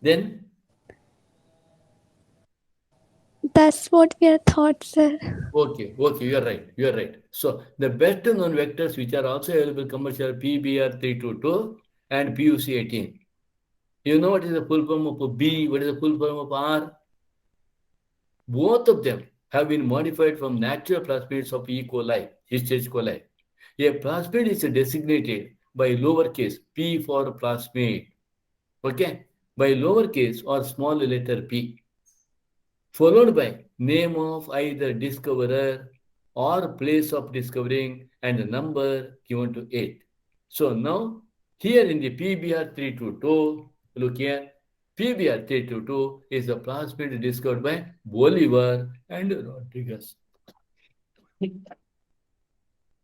Then? That's what we are taught, sir. Okay, you are right. You are right. So the best known vectors which are also available commercial PBR322 and PUC18. You know what is the full form of B? What is the full form of R? Both of them have been modified from natural plasmids of E. coli, Escherichia coli. A plasmid is designated by lowercase p for plasmid. Okay? By lowercase or small letter p. Followed by name of either discoverer or place of discovering and the number given to it. So now, here in the PBR322, look here, PBR322 is the plasmid discovered by Bolivar and Rodriguez.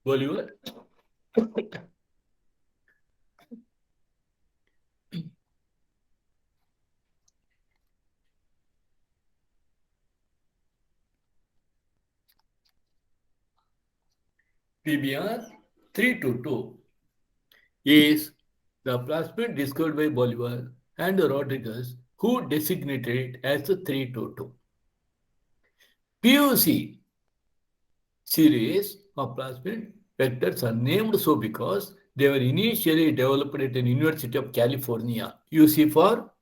Bolivar. PBR322 is the plasmid discovered by Bolivar and Rodriguez, who designated it as the 322. PUC series of plasmid vectors are named so because they were initially developed at the University of California. UC for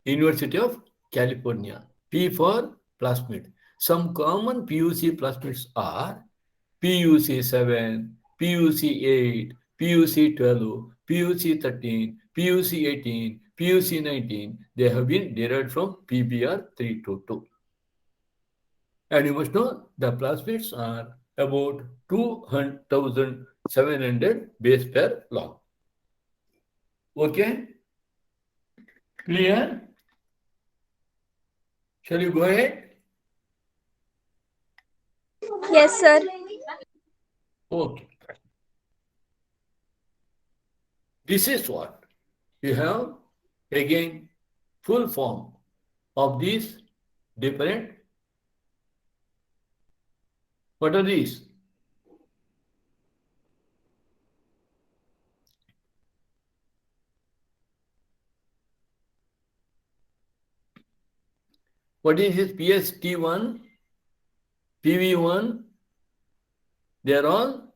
University of California. P for plasmid. Some common PUC plasmids are PUC7, PUC8, PUC12, PUC13, PUC18, PUC19. They have been derived from PBR322. And you must know the plasmids are about 2,700 base pair long. Okay? Clear? Shall you go ahead? Yes, sir. Okay. This is what you have again full form of these different. What are these? What is this PST1, PV1? They are all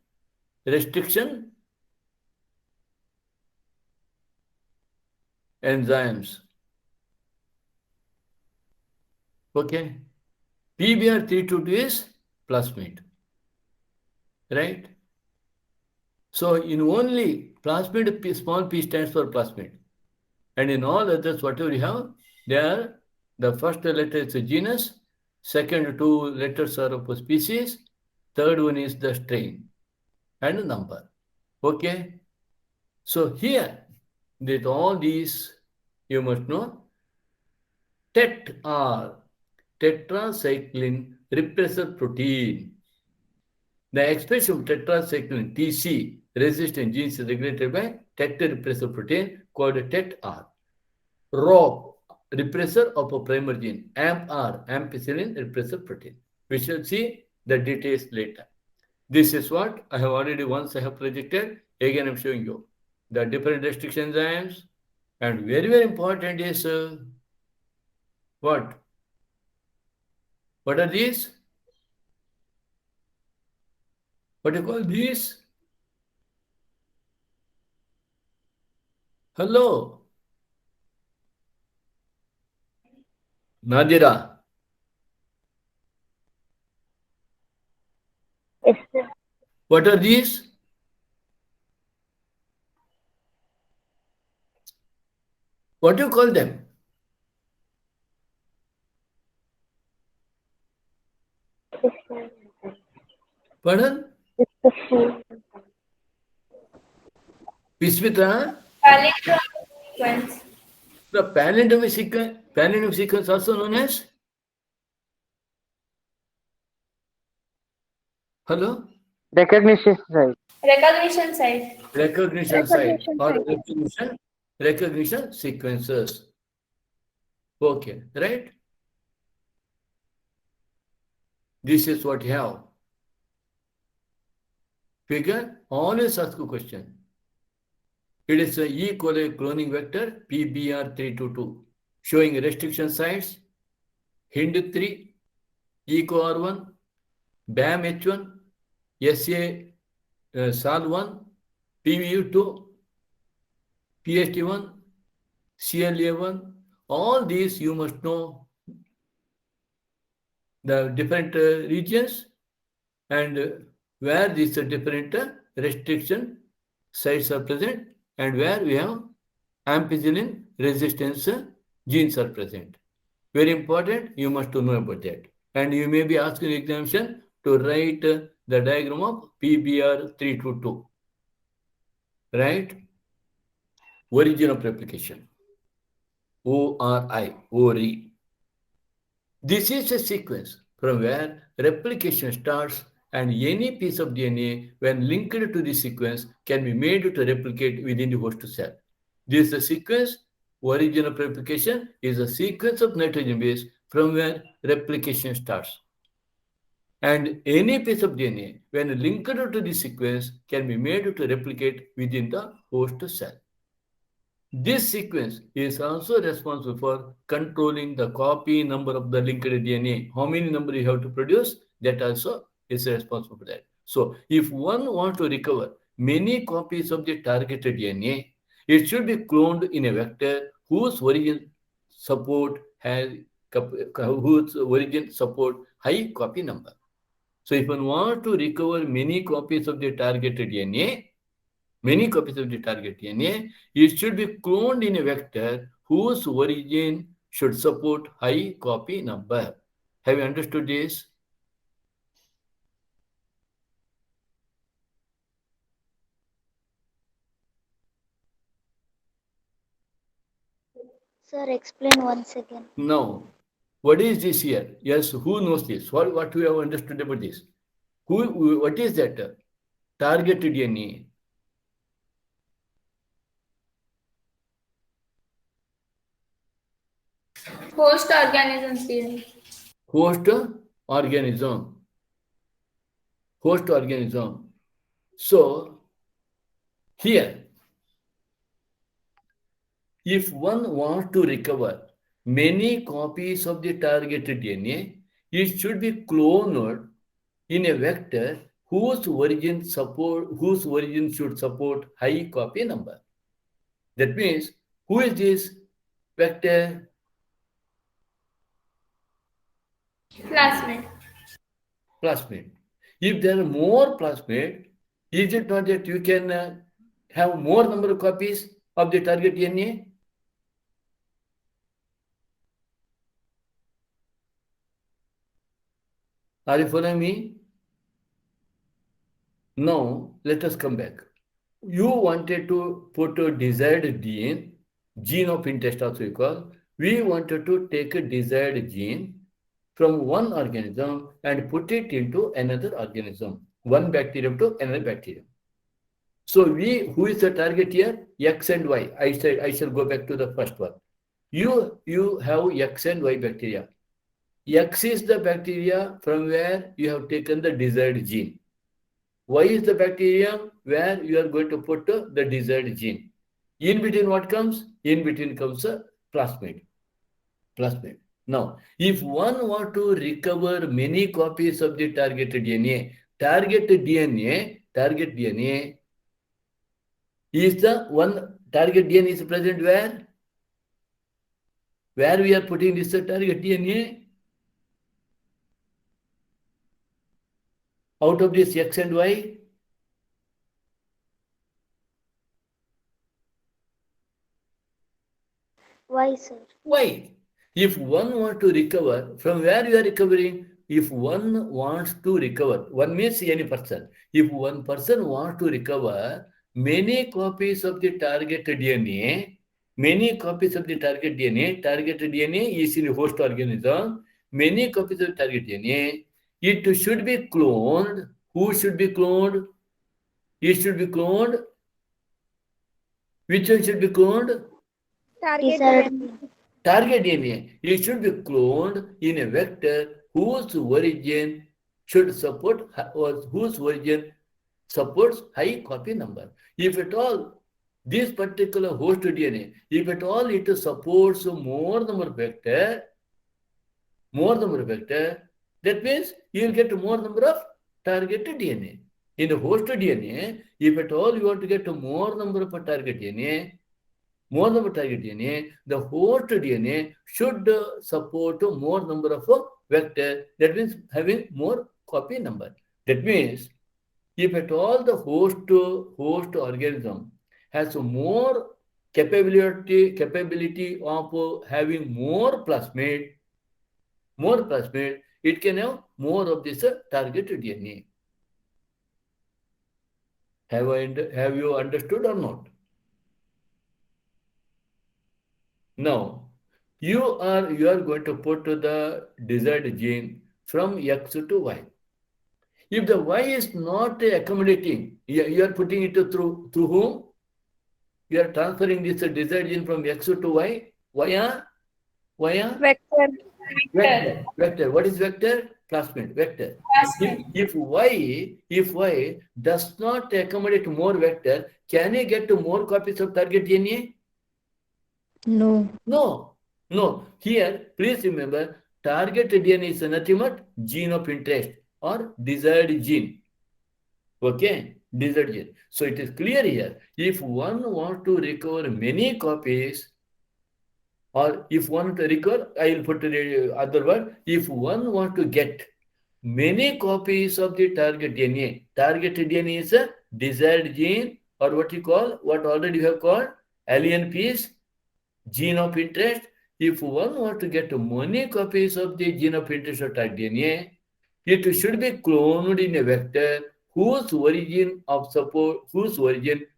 restriction enzymes. Okay. PBr322 is plasmid. Right? So in only plasmid, small p stands for plasmid. And in all others, whatever you have, there the first letter is a genus, second two letters are of a species, third one is the strain and a number. Okay? So here, with all these, you must know, TET-R, tetracycline repressor protein. The expression of tetracycline TC resistant genes is regulated by TET repressor protein called TET-R. ROP, repressor of a primer gene. AMP-R, ampicillin repressor protein. We shall see the details later. This is what I have already once I have projected. Again, I'm showing you the different restriction enzymes. And very, very important is what? What are these? What do you call these? Hello. Nadira. Yes, sir. What are these? What do you call them? Pardon? Pismita? Palindrome sequence. The palindrome sequence also known as? Hello? Recognition site. Recognition site. Recognition site or recognition sequences. Okay, right? This is what you have. Figure, always ask a question. It is a E. coli cloning vector PBr322 showing restriction sites HIND3, EcoR1, BAMH1, SA SAL1, PVU2, PST1, CLA1. All these you must know the different regions and where these different restriction sites are present and where we have ampicillin resistance genes are present. Very important, you must know about that. And you may be asked in examination to write the diagram of PBr322. Right? Origin of replication. ORI. This is a sequence from where replication starts and any piece of DNA, when linked to the sequence, can be made to replicate within the host cell. This is a sequence. Origin of replication is a sequence of nitrogen base from where replication starts. And any piece of DNA, when linked to the sequence, can be made to replicate within the host cell. This sequence is also responsible for controlling the copy number of the linked DNA. How many number you have to produce, that also is responsible for that. So if one wants to recover many copies of the targeted DNA, it should be cloned in a vector whose origin support high copy number. So if one wants to recover many copies of the targeted DNA, it should be cloned in a vector whose origin should support high copy number. Have you understood this? Sir, explain once again. Now, what is this here? Yes, who knows this? What we have understood about this? What is that? Targeted DNA. Host organisms DNA. Host organism. So, here, if one wants to recover many copies of the targeted DNA, it should be cloned in a vector whose origin should support high copy number. That means Who is this vector? Classmate. Plasmid. If there are more plasmid, is it not that you can have more number of copies of the target DNA? Are you following me? Now, let us come back. You wanted to put a desired gene of interest also you call. We wanted to take a desired gene from one organism and put it into another organism, one bacterium to another bacterium. So who is the target here? X and Y. I said I shall go back to the first one. You have X and Y bacteria. X is the bacteria from where you have taken the desired gene. Y is the bacterium where you are going to put the desired gene. In between what comes? In between comes a plasmid. Plasmid. Now, if one want to recover many copies of the targeted DNA is the one target DNA is present where? Where we are putting this target DNA? Out of this X and Y? Why, sir? Why? If one wants to recover, from where you are recovering? If one wants to recover, one means any person. If one person wants to recover many copies of the target DNA, target DNA is in a host organism, many copies of target DNA, it should be cloned. Who should be cloned? It should be cloned. Which one should be cloned? Target DNA. It should be cloned in a vector whose origin should support or whose origin supports high copy number. If at all this particular host DNA, if at all it supports more number of vector, that means you will get more number of targeted DNA. In the host DNA, if at all you want to get more number of target DNA, the host DNA should support more number of vector. That means having more copy number. That means if at all the host organism has more capability of having more plasmid, it can have more of this targeted DNA. Have you understood or not? Now, you are going to put the desired gene from X to Y. If the Y is not accommodating, you are putting it through whom? You are transferring this desired gene from X to Y via Vector. Vector. What is vector? Plasmid. Vector. If Y does not accommodate more vector, can you get more copies of target DNA? No. Here, please remember, target DNA is nothing but gene of interest or desired gene. Okay? Desired gene. So it is clear here. If one wants to recover many copies, or if one to recover, I will put the other word. If one wants to get many copies of the target DNA is a desired gene, or what already you have called alien piece, gene of interest. If one wants to get many copies of the gene of interest or target DNA, it should be cloned in a vector whose origin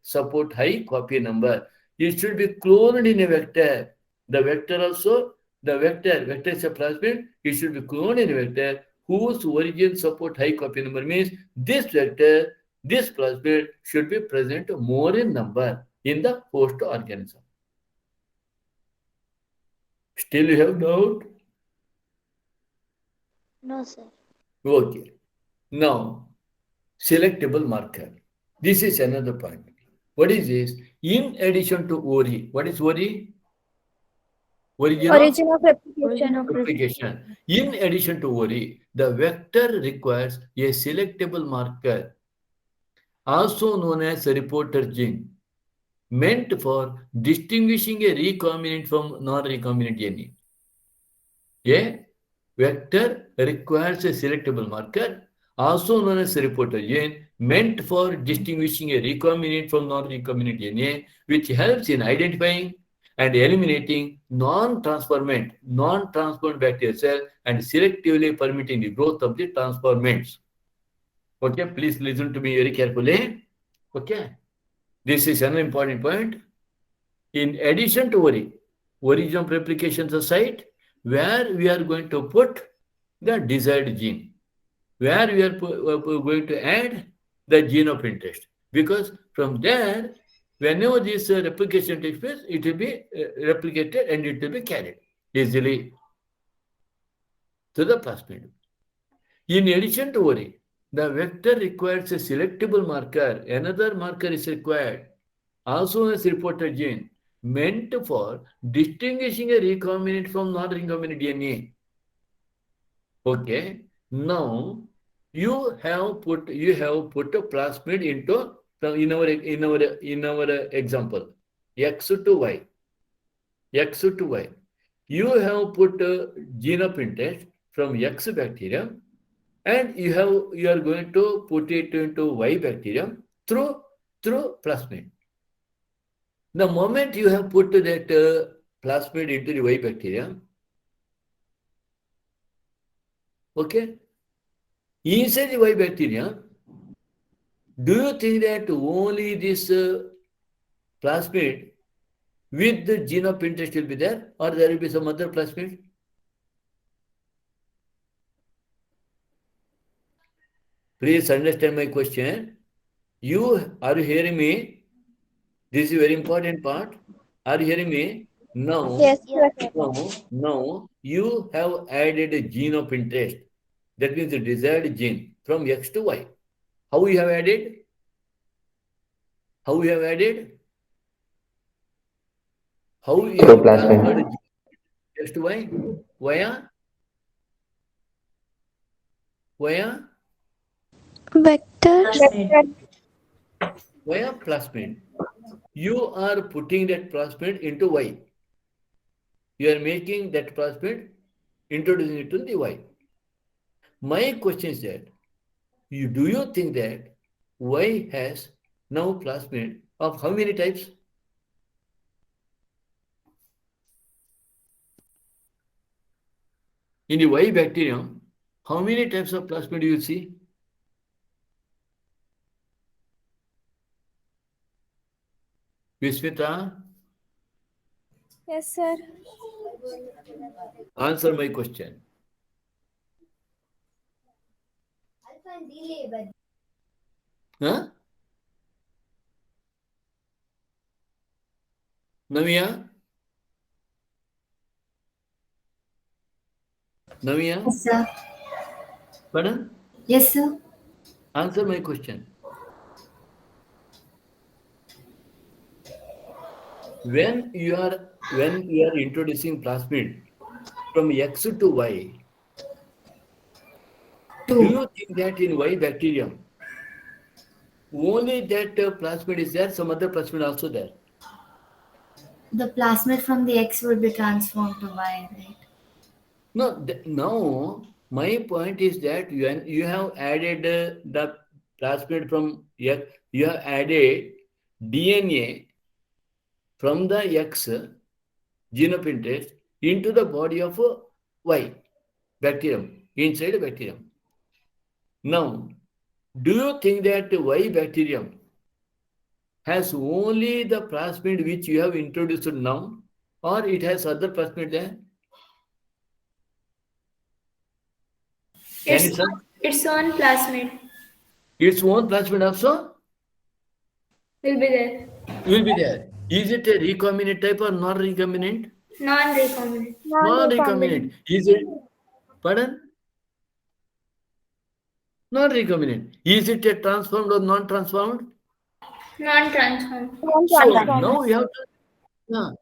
support high copy number. It should be cloned in a vector. The vector is a plasmid. It should be cloned in a vector whose origin support high copy number, means this vector, this plasmid should be present more in number in the host organism. Still you have doubt? No, sir. Okay. Now, selectable marker. This is another point. What is this? In addition to ORI, what is ORI? Origin of replication. In addition to ORI, the vector requires a selectable marker, also known as a reporter gene. meant for distinguishing a recombinant from non-recombinant DNA. A vector requires a selectable marker, also known as a reporter gene, meant for distinguishing a recombinant from non-recombinant DNA, which helps in identifying and eliminating non-transformant bacterial cell and selectively permitting the growth of the transformants. Okay, please listen to me very carefully. Okay, this is an important point. In addition to origin of replication site, where we are going to put the desired gene, where we are going to add the gene of interest, because from there, whenever this replication takes place, it will be replicated and it will be carried easily to the plasmid. In addition to the vector requires a selectable marker. Another marker is required, also as reporter gene, meant for distinguishing a recombinant from non-recombinant DNA. Okay, now you have put a plasmid into in our example X to Y. You have put a gene of interest from X bacterium, and you are going to put it into Y bacterium through plasmid. The moment you have put that plasmid into the Y bacterium, okay, inside the Y bacterium, do you think that only this plasmid with the gene of interest will be there, or there will be some other plasmid? Please understand my question. Are you hearing me? This is a very important part. Are you hearing me? Now, Yes. now you have added a gene of interest. That means the desired gene from X to Y. How you have added? How you have Through plasmid. transferred X to Y? Via Vector. plasmid. You are putting that plasmid into Y. You are making that plasmid, introducing it to the Y. My question is that, do you think that Y has now plasmid of how many types? In the Y bacterium, how many types of plasmid do you see? Vismita, Yes, sir. answer my question. Huh? Navya? Yes, sir. Pardon? Yes, sir. Answer my question. When you are introducing plasmid from X to Y, do you think that in Y bacterium only that plasmid is there, some other plasmid also there? The plasmid from the X will be transformed to Y, right? No, now my point is that when you have added the plasmid from X, you have added DNA from the X gene of interest into the body of Y bacterium, inside the bacterium. Now, do you think that Y bacterium has only the plasmid which you have introduced now, or it has other plasmid there? Its own plasmid Its own plasmid also will be there. will be there. Is it a recombinant type or non-recombinant? Non-recombinant. Non-recombinant. Is it? Pardon? Non-recombinant. Is it a transformed or non-transformed? Non-transformed. So now you have to,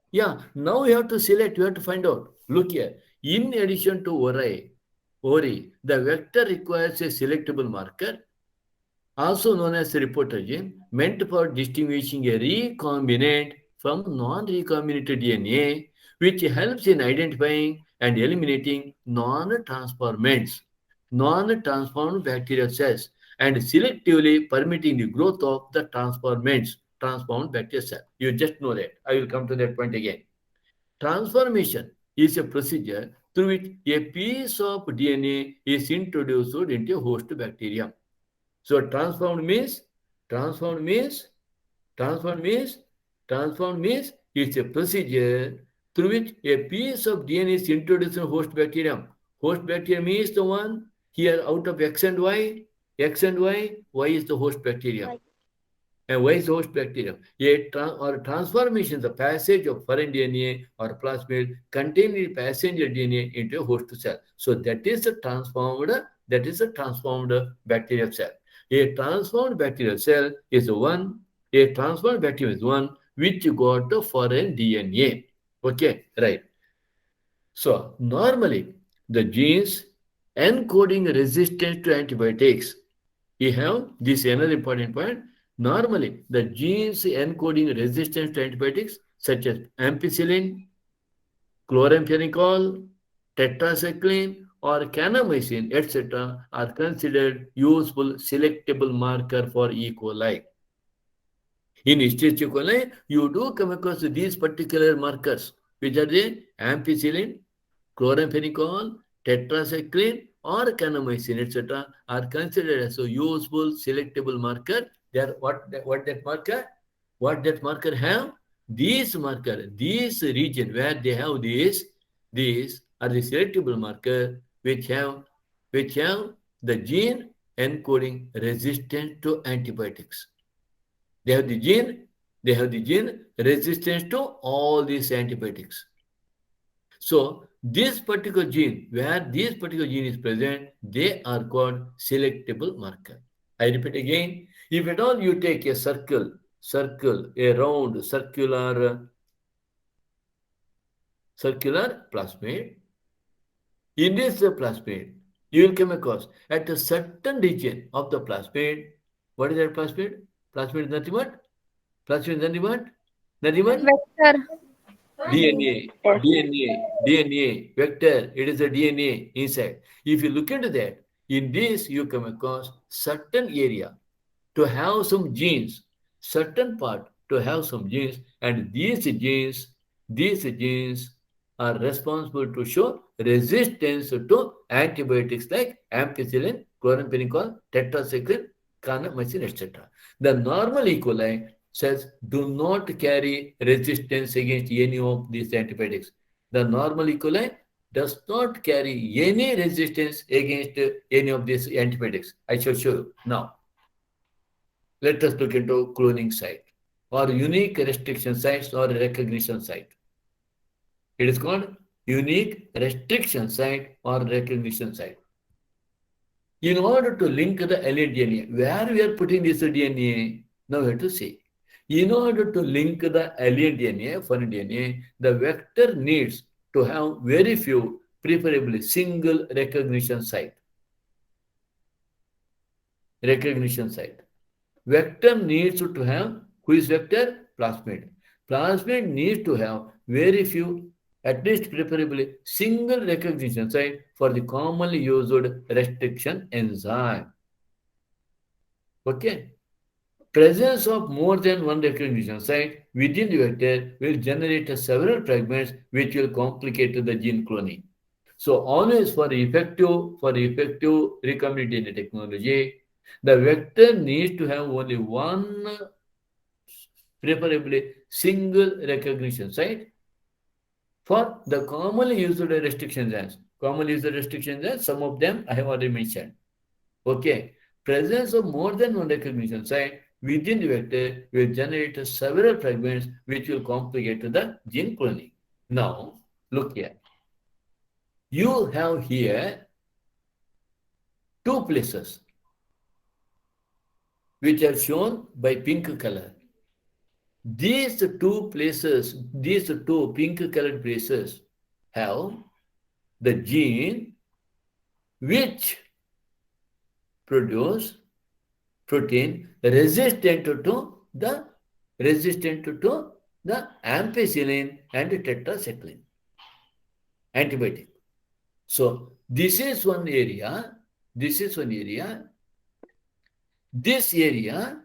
now you have to select, you have to find out. Look here. In addition to ori, the vector requires a selectable marker, also known as reporter gene, meant for distinguishing a recombinant from non-recombinant DNA, which helps in identifying and eliminating non-transformed bacterial cells, and selectively permitting the growth of the transformed bacterial cell. You just know that. I will come to that point again. Transformation is a procedure through which a piece of DNA is introduced into a host bacterium. So transformed means it's a procedure through which a piece of DNA is introduced in host bacterium. Host bacterium is the one here out of X and Y. Y is the host bacterium. And why is the host bacterium? Or transformation, the passage of foreign DNA or plasmid containing passenger DNA into a host cell. So that is a transformed bacterial cell. A transformed bacterial cell is one which got the foreign DNA. Okay, right. So normally the genes encoding resistance to antibiotics. You have this another important point. Normally, the genes encoding resistance to antibiotics such as ampicillin, chloramphenicol, tetracycline, or kanamycin, etc., are considered useful selectable marker for E. coli. In Escherichia coli, you do come across these particular markers, which are the ampicillin, chloramphenicol, tetracycline, or kanamycin, etc., are considered as a useful selectable marker. They are what that marker have? These region where they have these are the selectable marker which have the gene encoding resistance to antibiotics. They have the gene resistance to all these antibiotics. So this particular gene, where this particular gene is present, they are called selectable marker. I repeat again, if at all you take a circle, a round circular plasmid, in this plasmid, you will come across at a certain region of the plasmid. What is that plasmid? Plasmid is nothing but? Vector. DNA, vector. It is a DNA inside. If you look into that, in this you come across certain area to have some genes, certain part to have some genes, and these genes are responsible to show resistance to antibiotics like ampicillin, chloramphenicol, tetracycline, kanamycin, etc. The normal E. coli cells do not carry resistance against any of these antibiotics. The normal E. coli does not carry any resistance against any of these antibiotics. I shall show you now. Let us look into cloning site or unique restriction sites or recognition site. It is called unique restriction site or recognition site. In order to link the alien DNA, where we are putting this DNA, now we have to see. In order to link the alien DNA, foreign DNA, the vector needs to have very few, preferably single recognition site. Vector needs to have, who is vector? Plasmid. Plasmid needs to have very few, at least preferably single recognition site for the commonly used restriction enzyme. Okay. Presence of more than one recognition site within the vector will generate several fragments which will complicate the gene cloning. So always for effective recombinant DNA technology, the vector needs to have only one, preferably single recognition site for the commonly used restriction enzymes. Commonly used restriction enzymes, some of them I have already mentioned. Okay. Presence of more than one recognition site within the vector will generate several fragments which will complicate the gene cloning. Now, look here. You have here two places which are shown by pink color. These two pink colored places have the gene which produce protein resistant to the ampicillin and tetracycline antibiotic. So this is one area. This area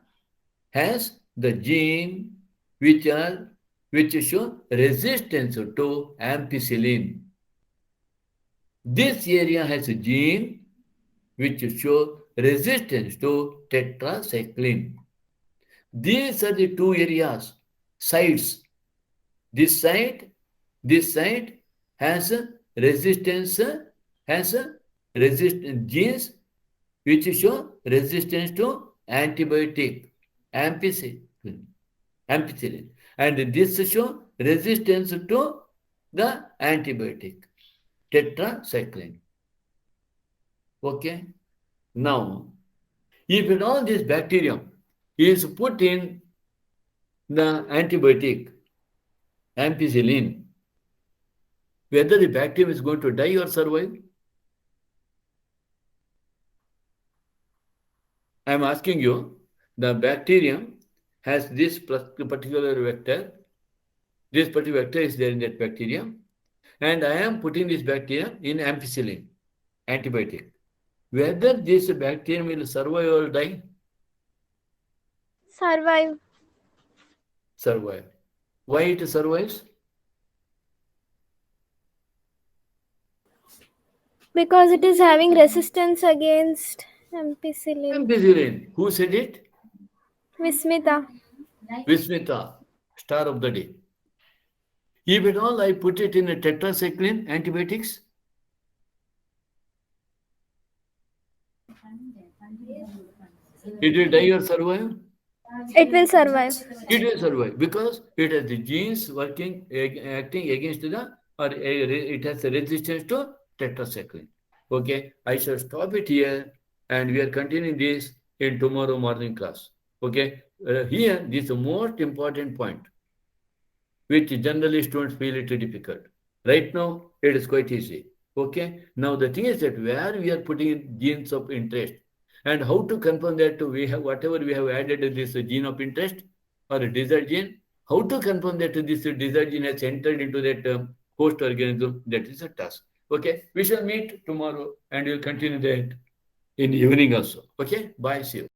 has the gene which show resistance to ampicillin. This area has a gene which show resistance to tetracycline. These are the two areas, sites. This site has a resistance, genes which show resistance to antibiotic, ampicillin. And this show resistance to the antibiotic, tetracycline. Okay? Now, if in all this bacterium is put in the antibiotic, ampicillin, whether the bacterium is going to die or survive? I am asking you, the bacterium has this particular vector. This particular vector is there in that bacterium. And I am putting this bacterium in ampicillin, antibiotic. Whether this bacterium will survive or die? Survive. Survive. Why it survives? Because it is having resistance against ampicillin. Ampicillin. Who said it? Vismita. Vismita, star of the day. If at all I put it in a tetracycline antibiotics, it will die or survive? It will survive. It will survive because it has the genes acting against it has a resistance to tetracycline. Okay, I shall stop it here and we are continuing this in tomorrow morning class. Okay, here this is the most important point which generally students feel it difficult. Right now, it is quite easy. Okay, now the thing is that where we are putting in genes of interest and how to confirm that we have whatever we have added this gene of interest or a desired gene, how to confirm that this desired gene has entered into that host organism, that is a task. Okay, we shall meet tomorrow and we'll continue that in the evening also. Okay, bye, see you.